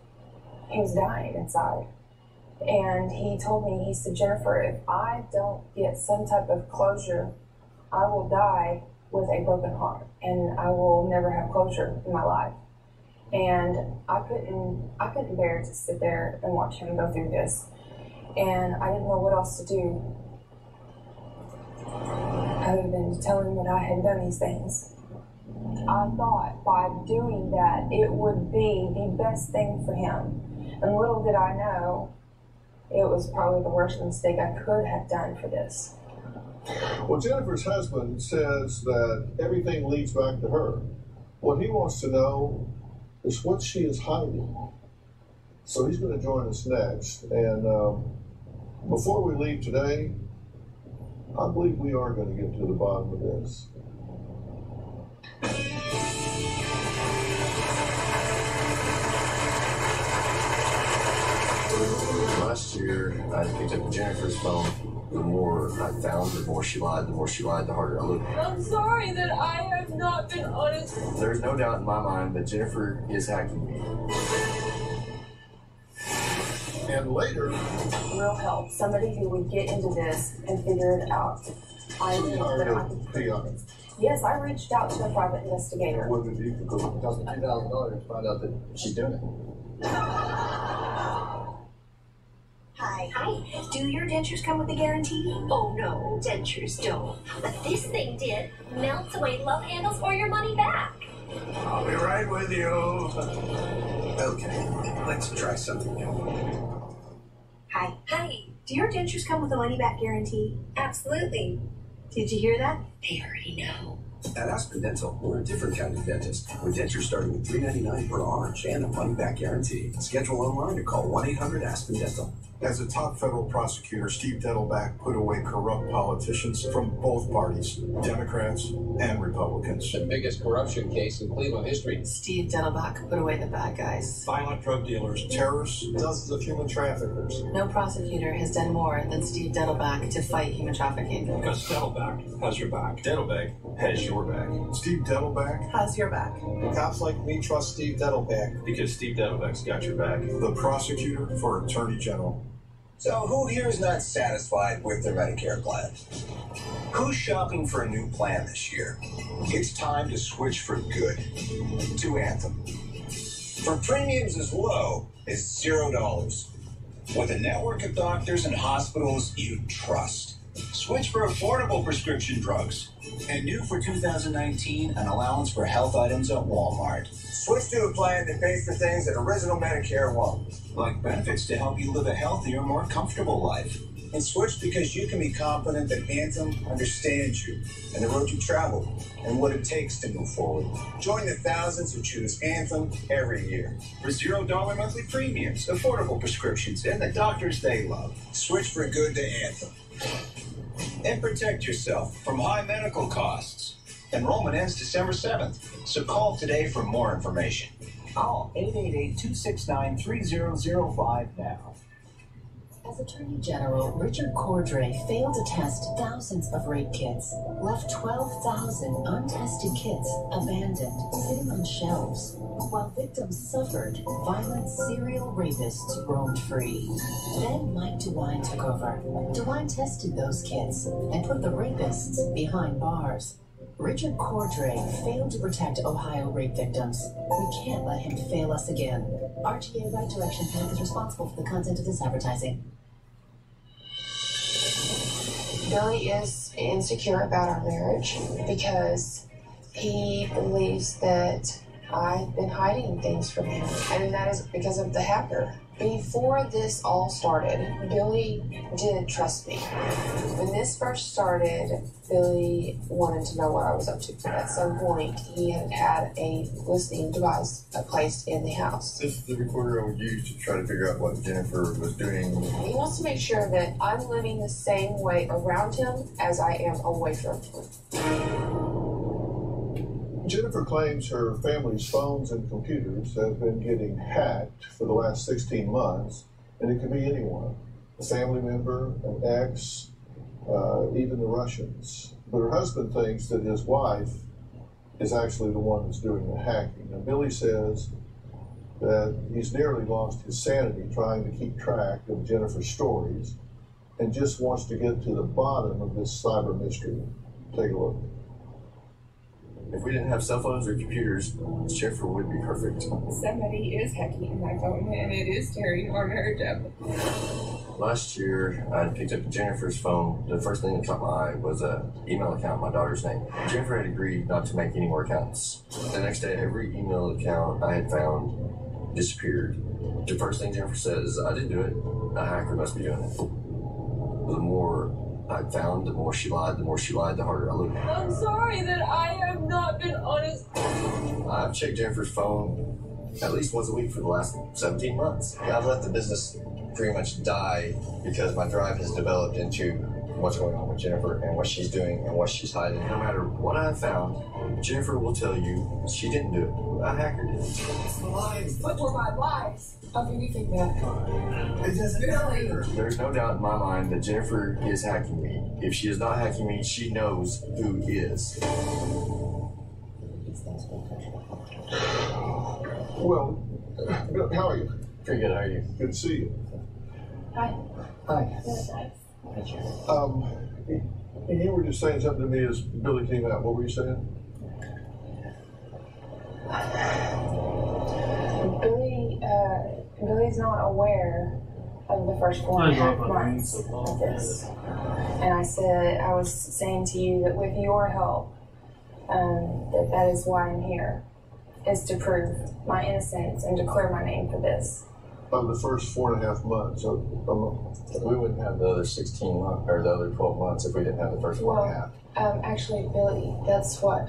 dying inside. And he told me, he said, Jennifer, if I don't get some type of closure, I will die with a broken heart, and I will never have closure in my life. And I couldn't bear to sit there and watch him go through this. And I didn't know what else to do other than to tell him that I had done these things. I thought by doing that, it would be the best thing for him. And little did I know, it was probably the worst mistake I could have done for this. Well, Jennifer's husband says that everything leads back to her. What he wants to know is what she is hiding. So he's going to join us next. And before we leave today, I believe we are going to get to the bottom of this. Last year, I picked up Jennifer's phone. The more I found, the more she lied. The more she lied, the harder I looked. I'm sorry that I have not been honest. There's no doubt in my mind that Jennifer is hacking me. And later, real help. Somebody who would get into this and figure it out. Yes, I reached out to a private investigator. What did you do? Because it cost me $2,000 to find out that she's doing it. Hi. Do your dentures come with a guarantee? Oh no, dentures don't. But this thing did. Melts away love handles or your money back. I'll be right with you. Okay, let's try something new. Hi. Do your dentures come with a money back guarantee? Absolutely. Did you hear that? They already know. At Aspen Dental, we're a different kind of dentist, with dentures starting at $3.99 per arch and a money-back guarantee. Schedule online or call 1-800-ASPEN-DENTAL. As a top federal prosecutor, Steve Dettelbach put away corrupt politicians from both parties, Democrats and Republicans. The biggest corruption case in Cleveland history. Steve Dettelbach put away the bad guys. Violent drug dealers, terrorists, dozens of human traffickers. No prosecutor has done more than Steve Dettelbach to fight human trafficking. Because Dettelbach has your back. Dettelbach has your back. Steve Dettelbach has your back. Cops like me trust Steve Dettelbach because Steve Dettelbach's got your back. The prosecutor for Attorney General. So who here is not satisfied with their Medicare plan? Who's shopping for a new plan this year? It's time to switch for good to Anthem. For premiums as low as $0, with a network of doctors and hospitals you trust. Switch for affordable prescription drugs. And new for 2019, an allowance for health items at Walmart. Switch to a plan that pays for things that original Medicare won't. Like benefits to help you live a healthier, more comfortable life. And switch because you can be confident that Anthem understands you and the road you travel and what it takes to move forward. Join the thousands who choose Anthem every year. For $0 monthly premiums, affordable prescriptions, and the doctors they love. Switch for good to Anthem. And protect yourself from high medical costs. Enrollment ends December 7th, so call today for more information. Call 888-269-3005 now. As Attorney General, Richard Cordray failed to test thousands of rape kits, left 12,000 untested kits abandoned, sitting on shelves. While victims suffered, violent serial rapists roamed free. Then Mike DeWine took over. DeWine tested those kits and put the rapists behind bars. Richard Cordray failed to protect Ohio rape victims. We can't let him fail us again. RTA Right Direction PAC is responsible for the content of this advertising. Billy is insecure about our marriage because he believes that I've been hiding things from him, and that is because of the hacker. Before this all started, Billy did trust me. When this first started, Billy wanted to know what I was up to. At some point, he had had a listening device placed in the house. This is the recorder I would use to try to figure out what Jennifer was doing. He wants to make sure that I'm living the same way around him as I am away from him. Jennifer claims her family's phones and computers have been getting hacked for the last 16 months, and it could be anyone, a family member, an ex, even the Russians. But her husband thinks that his wife is actually the one that's doing the hacking. And Billy says that he's nearly lost his sanity trying to keep track of Jennifer's stories and just wants to get to the bottom of this cyber mystery. Take a look. If we didn't have cell phones or computers, Jennifer would be perfect. Somebody is hacking my phone, and it is tearing our marriage up. Last year, I picked up Jennifer's phone. The first thing that caught my eye was an email account in my daughter's name. Jennifer had agreed not to make any more accounts. The next day, every email account I had found disappeared. The first thing Jennifer said is, "I didn't do it. A hacker must be doing it." The more I found, the more she lied, the harder I looked. I'm sorry that I have not been honest. I've checked Jennifer's phone at least once a week for the last 17 months. I've let the business pretty much die because my drive has developed into what's going on with Jennifer and what she's doing and what she's hiding. No matter what I found, Jennifer will tell you she didn't do it. A hacker did it. It's lies. What were my lies? How can you think that? It doesn't matter. There's no doubt in my mind that Jennifer is hacking me. If she is not hacking me, she knows who is. Well, how are you? Pretty good, how are you? Good to see you. Hi. Hi. You were just saying something to me as Billy came out. What were you saying? Billy's not aware of the first 4.5 months of this. And I was saying to you that with your help, that is why I'm here, is to prove my innocence and to clear my name for this. Of the first 4.5 months. We wouldn't have the other 16 months, or the other 12 months if we didn't have the first 4.5. Actually, Billy, that's what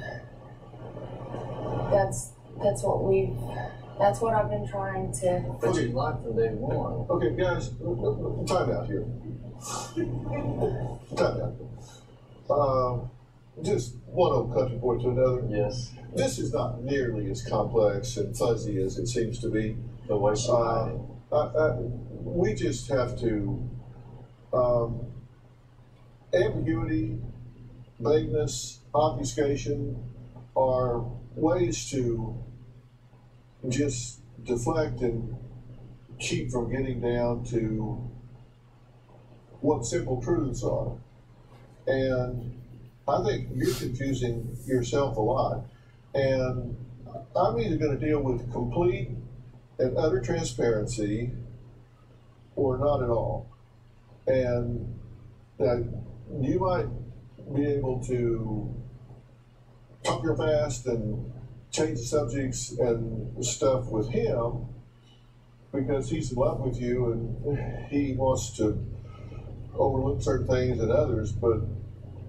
I've been trying to. But you lied from day one. Okay, guys, time out here. Time out. Just one old country boy to another. Yes. This is not nearly as complex and fuzzy as it seems to be. The way she lied. We just have to ambiguity, vagueness, obfuscation are ways to just deflect and keep from getting down to what simple truths are. And I think you're confusing yourself a lot. And I'm either going to deal with complete and utter transparency or not at all. And that you might be able to talk real fast and change the subjects and stuff with him because he's in love with you and he wants to overlook certain things and others, but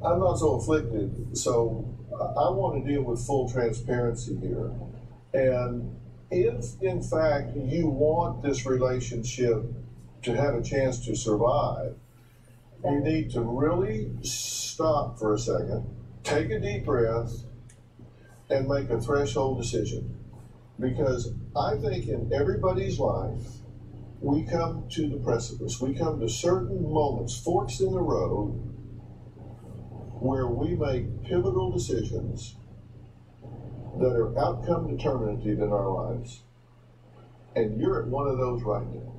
I'm not so afflicted. So I want to deal with full transparency here. And if, in fact, you want this relationship to have a chance to survive, you need to really stop for a second, take a deep breath, and make a threshold decision. Because I think in everybody's life, we come to the precipice. We come to certain moments, forks in the road, where we make pivotal decisions that are outcome determinative in our lives. And you're at one of those right now.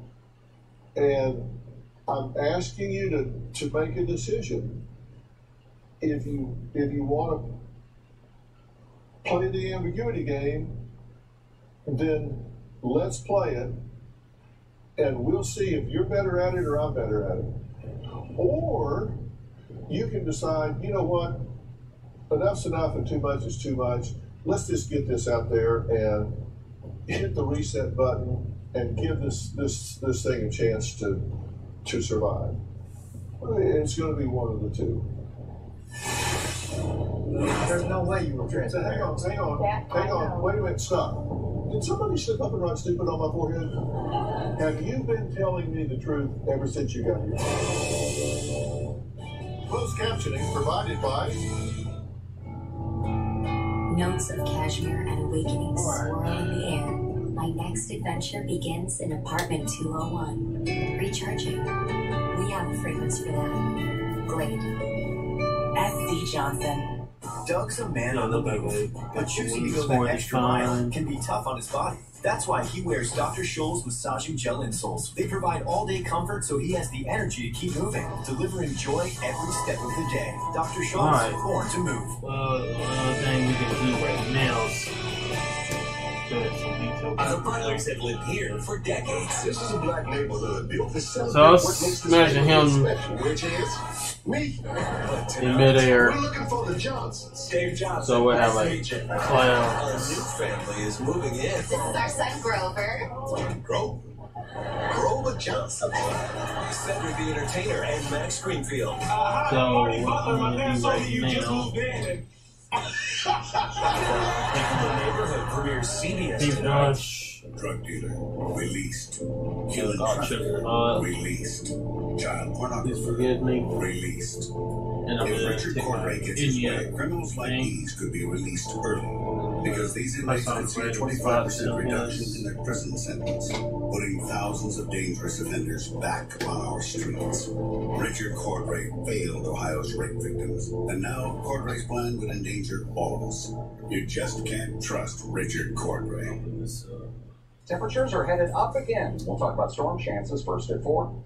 And I'm asking you to make a decision. If you want to play the ambiguity game, then let's play it, and we'll see if you're better at it or I'm better at it. Or you can decide, you know what, enough's enough and too much is too much. Let's just get this out there and hit the reset button and give this thing a chance to survive. It's going to be one of the two. There's no way you were transparent. Hang on. Wait a minute, stop. Did somebody slip up and write stupid on my forehead? Have you been telling me the truth ever since you got here? Closed captioning provided by... Notes of cashmere and awakening swirl in the air. My next adventure begins in apartment 201. Recharging. We have a fragrance for that. Glade. F.D. Johnson. Doug's a man on the move, but choosing to go that extra mile can be tough on his body. That's why he wears Dr. Scholl's massaging gel insoles. They provide all-day comfort so he has the energy to keep moving, delivering joy every step of the day. Dr. Scholl's, born to move. Another thing we can do right now is the Butlers have lived here for decades. This is a black neighborhood built to celebrate so let's imagine him which is me. in midair. We're looking for the Johnsons. Dave Johnson. So we'll have like clowns. Our new family is moving in. This is our son Grover. Grover Johnson. Cedric the Entertainer and Max Greenfield. So what I'm gonna do right now. The neighborhood premieres CBS tonight. Drug dealer released. Killing trafficker released. Child pornographer released. If Richard Cordray gets his way, criminals like these could be released early because these inmates could see a 25% reduction in their prison sentence, putting thousands of dangerous offenders back on our streets. Richard Cordray failed Ohio's rape victims, and now Cordray's plan would endanger all of us. You just can't trust Richard Cordray. Temperatures are headed up again. We'll talk about storm chances first at 4.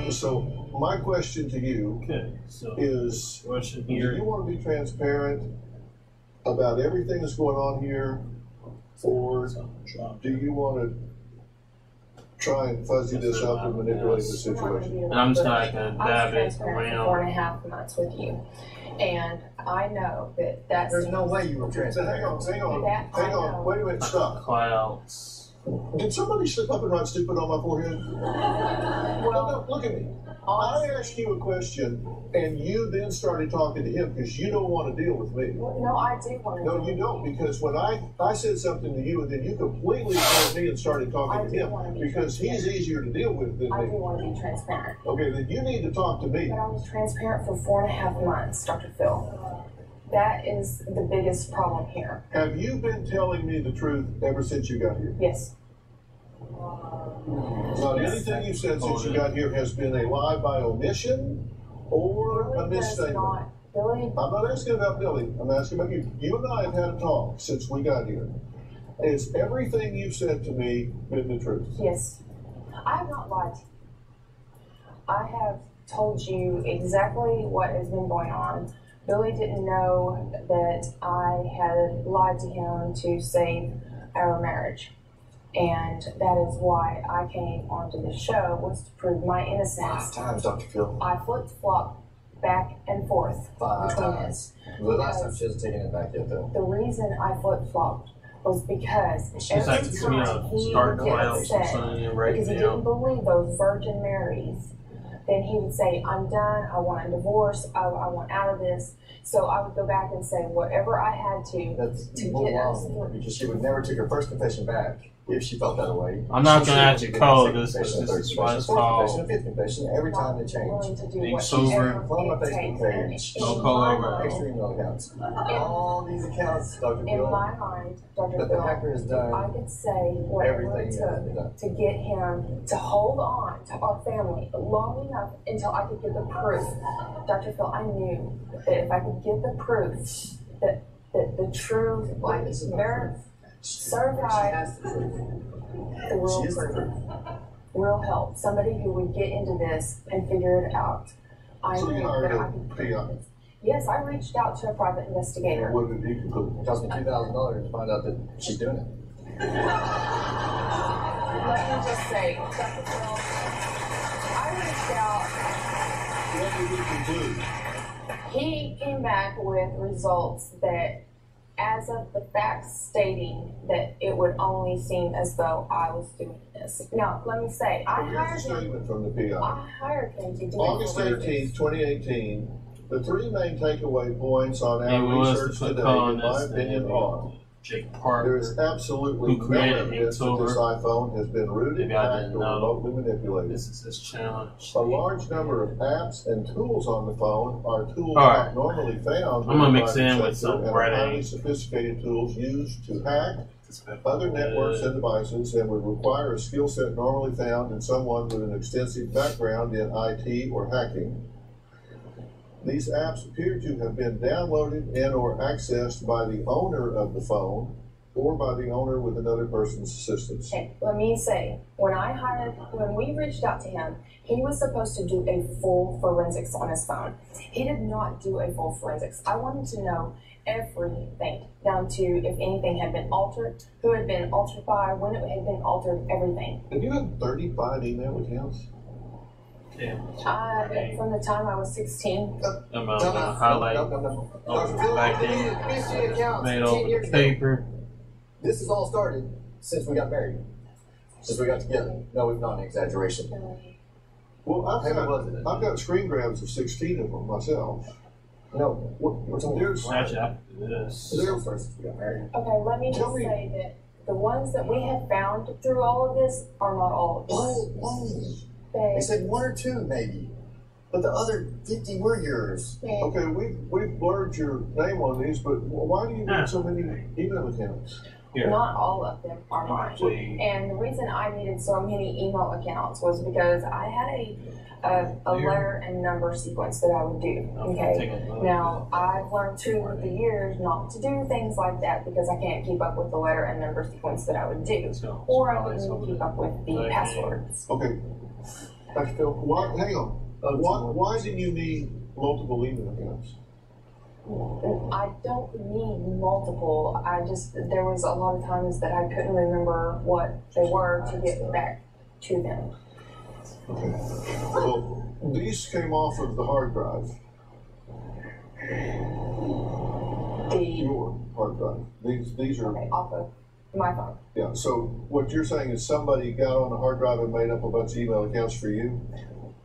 So my question to you is, do you want to be transparent about everything that's going on here, or do you want to try and fuzzy this up and manipulate the situation? And I'm just going to dab it around 4.5 months with you. And I know that that's... There's no way you were transparent. Hang on. Wait a minute, stop. Clouds. Did somebody slip up and write stupid on my forehead? No, look at me. I asked you a question, and you then started talking to him because you don't want to deal with me. No, I do want to. No, you don't, because when I said something to you, and then you completely ignored me and started talking to him because he's easier to deal with than me. I do want to be transparent. Okay, then you need to talk to me. But I was transparent for 4.5 months, Dr. Phil. That is the biggest problem here. Have you been telling me the truth ever since you got here? Yes. Not anything you've said since you got here has been a lie by omission or a misstatement. Billy? I'm not asking about Billy. I'm asking about you. You and I have had a talk since we got here. Is everything you've said to me been the truth? Yes. I have not lied to you. I have told you exactly what has been going on. Billy didn't know that I had lied to him to save our marriage. And that is why I came onto the show, was to prove my innocence. 5 times, Dr. Phil. I flip-flopped back and forth 5 between times. this. The last time she hasn't taken it back yet, though. The reason I flip-flopped was because She's like, every time he start would get clouds or upset something right because he now. didn't believe those Virgin Marys, then he would say, I'm done, I want a divorce, I want out of this. So I would go back and say whatever I had to get us through. Because she would never take her first confession back if she felt that way. I'm not going to have to call this. This is why it's called fifth confession. Every time they change. Inktober. Go on my Facebook page. No call over. Extra email accounts. All these accounts, Dr. In Bill, my mind, Dr. that the hacker has done. I could say whatever it everything took to get him to hold on to our family long enough until I could get the proof. Dr. Phil, I knew that if I could get the proof that the truth, like their certified, the real proof, real help, somebody who would get into this and figure it out. I So knew you that hired I a could. PI. Yes, I reached out to a private investigator. What did he conclude? It cost me $2,000 to find out that she's doing it. Let me just say, Dr. Phil, did he conclude? He came back with results that, as of the facts stating that it would only seem as though I was doing this. Now, let me say, I hired him. Statement from the PI. I hired him to do August it. 18th, 2018. The three main takeaway points on our research today, in my opinion, are: there is absolutely no evidence that this iPhone has been rooted, hacked, or remotely manipulated. This is his challenge. A large number of apps and tools on the phone are tools not normally found. I'm gonna mix it in with some red highly sophisticated tools used to hack other networks and devices, and would require a skill set normally found in someone with an extensive background in IT or hacking. These apps appear to have been downloaded and or accessed by the owner of the phone or by the owner with another person's assistance. Okay, let me say, when we reached out to him, he was supposed to do a full forensics on his phone. He did not do a full forensics. I wanted to know everything, down to if anything had been altered, who had been altered by, when it had been altered, everything. Have you had 35 email accounts? From the time I was 16. Highlight back in, made over the paper. This has all started since we got married. Since we got together. No, it's not an exaggeration. Well, I've got screen grabs of 16 of them myself. No, we're talking this. Okay, let me just say that the ones that we have found through all of this are not all of them. They said one or two, maybe. But the other 50 were yours. Okay, we've blurred your name on these, but why do you need so many email accounts? Not all of them are mine. And the reason I needed so many email accounts was because I had a letter and number sequence that I would do. Okay. Now, I've learned through the years not to do things like that because I can't keep up with the letter and number sequence that I would do. Or I wouldn't even keep up with the passwords. Okay. Dr. Phil, hang on. Why do you need multiple email accounts? I don't need multiple. There was a lot of times that I couldn't remember what they were to get back to them. Okay. Well, these came off of the hard drive. Your hard drive. These are off of my phone. Yeah. So what you're saying is somebody got on the hard drive and made up a bunch of email accounts for you?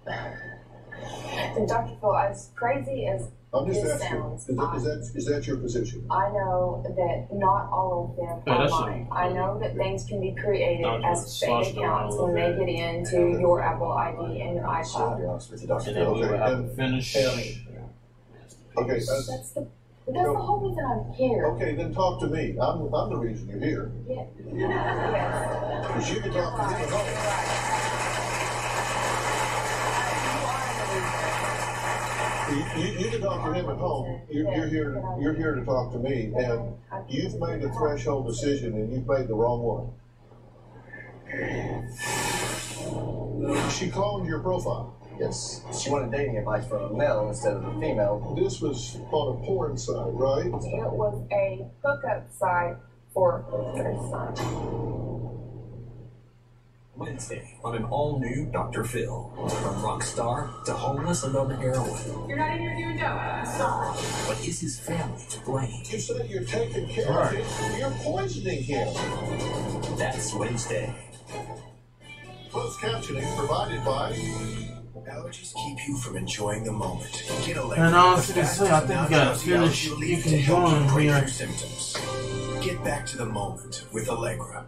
And Dr. Phil, as crazy as this sounds, is that your position? I know that not all of them are mine. I know that things can be created as fake accounts when they get into your Apple ID and your iCloud. Okay, that's the whole reason I'm here. Okay, then talk to me. I'm the reason you're here. Yeah. Because you can talk to me at home. You can talk to him at home. You're here to talk to me, and you've made a threshold decision, and you've made the wrong one. She cloned your profile. Yes. She wanted dating advice from a male instead of a female. This was on a porn site, right? It was a hookup site for hookers. Wednesday on an all-new Dr. Phil. From rock star to homeless and on heroin. You're not in here doing dope. But is his family to blame? You said you're taking care of him. You're poisoning him. That's Wednesday. Closed captioning provided by... Allergies keep you from enjoying the moment. Get a and honestly, I think we gotta finish. You can join here. Symptoms. Get back to the moment with Allegra.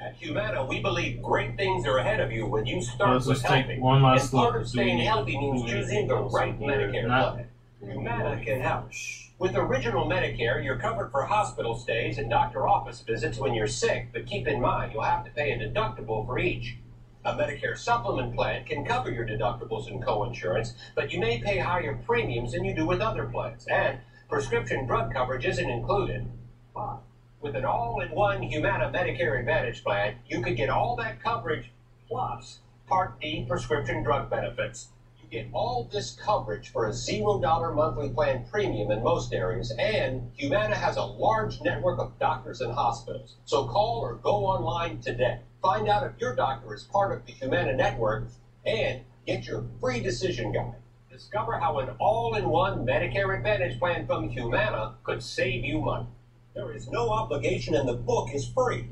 At Humana, we believe great things are ahead of you when you start with helping. One last and part of staying healthy means choosing the right Medicare plan. Humana can help. With Original Medicare, you're covered for hospital stays and doctor office visits when you're sick, but keep in mind you'll have to pay a deductible for each. A Medicare supplement plan can cover your deductibles and co-insurance, but you may pay higher premiums than you do with other plans, and prescription drug coverage isn't included. But with an all-in-one Humana Medicare Advantage plan, you could get all that coverage plus Part D prescription drug benefits. You Get all this coverage for a $0 monthly plan premium in most areas, and Humana has a large network of doctors and hospitals. So call or go online today. Find out if your doctor is part of the Humana network and get your free decision guide. Discover how an all-in-one Medicare Advantage plan from Humana could save you money. There is no obligation and the book is free.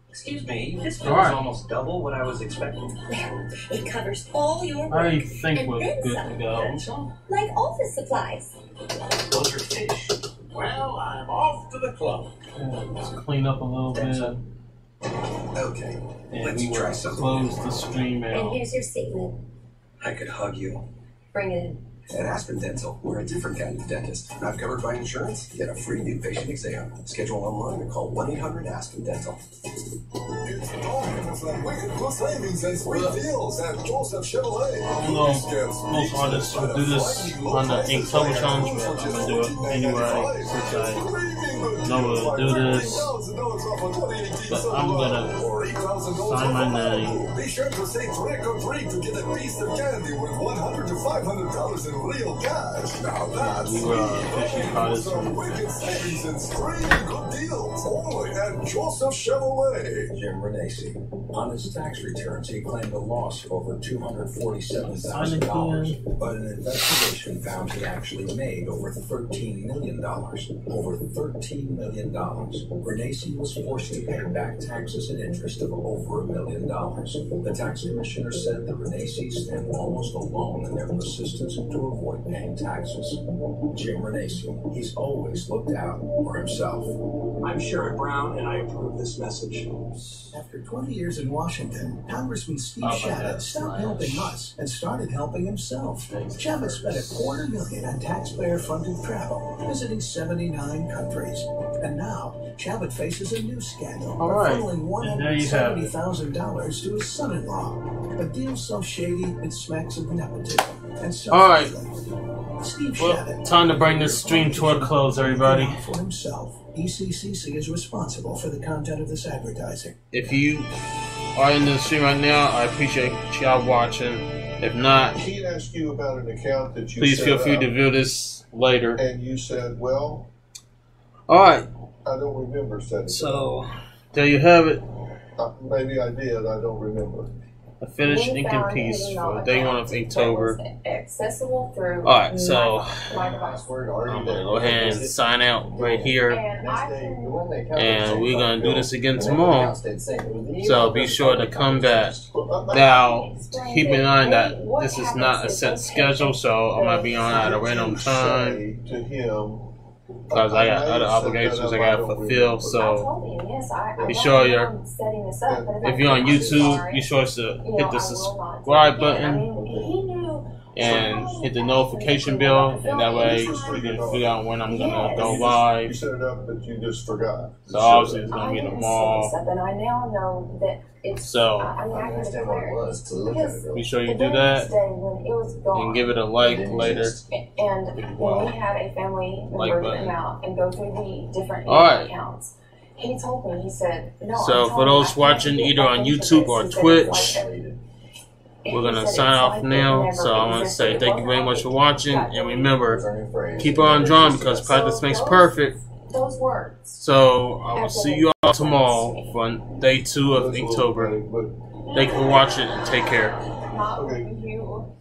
Excuse me, this bill is almost double what I was expecting. It covers all your work. I think we're and good then to go. some, like office supplies. Those are fish. Well, I'm off to the club. Let's clean up a little bit. Okay, And let's we try will something. close the stream And out. here's your statement. I could hug you. Bring it in. At Aspen Dental, we're a different kind of dentist. Not covered by insurance? Get a free new patient exam. Schedule online or call 1-800-ASPEN-DENTAL. It's time for wicked savings and sweet deals at Joseph Chevrolet. Most artists will do this on the Inktober challenge, but I'm gonna do it anyway since I know to do this. But I'm gonna sign my name. Be sure to say trick or treat to get a piece of candy with $100 to $500 in real cash. Now that's We were fishing products from wicked savings and streaming good deals only at Joseph Chevrolet. Jim Renacci. On his tax returns, he claimed a loss of over $247,000, but an investigation found he actually made over $13 million. Over $13 million. Renacci was forced to pay back taxes and interest of over $1 million. The tax commissioner said the Renaccis stand almost alone in their persistence to avoid paying taxes. Jim Renacci, he's always looked out for himself. I'm Sherrod Brown, and I approve this message. After 20 years in Washington, Congressman Steve Shabbat stopped helping us and started helping himself. Shabbat spent $250,000 on taxpayer-funded travel, visiting 79 countries. And now, Shabbat faces a new scandal, funneling $170,000 to his son-in-law. A deal so shady it smacks of nepotism and self-dealing. Steve Shabbat, time to bring this stream to a close, everybody. For himself, ECCC is responsible for the content of this advertising. If you are in the stream right now, I appreciate y'all watching. If not, He asked you about an account that you please feel set free up, to view this later. and you said, well, Alright, I don't remember setting it so there you have it. up. Maybe I did, I don't remember. A finished inking piece for day 1 of Inktober. Accessible through Alright, so my device. I'm gonna go ahead and sign out right here. And we're gonna do this again tomorrow. So be sure to come back. Now, keep in mind that this is not a set schedule, so I might be on at a random time. Because I got other obligations I gotta fulfill, so be sure if you're on YouTube, be sure to hit the subscribe button and hit the notification bell, and that way you can figure out when I'm gonna go live. You set it up, but you just forgot. So obviously it's gonna be tomorrow. And I now know that it's, So I understand what it was. be sure you do that and give it a like later. And when we had a family member come out and go through the different accounts, he told me, he said, no. So for those watching either on YouTube or Twitch, we're going to sign off now. So I want to say thank you very much for watching. And remember, keep on drawing because practice makes perfect. Those words. So I will see you all tomorrow for day 2 of Inktober. Thank you for watching and take care. Not you.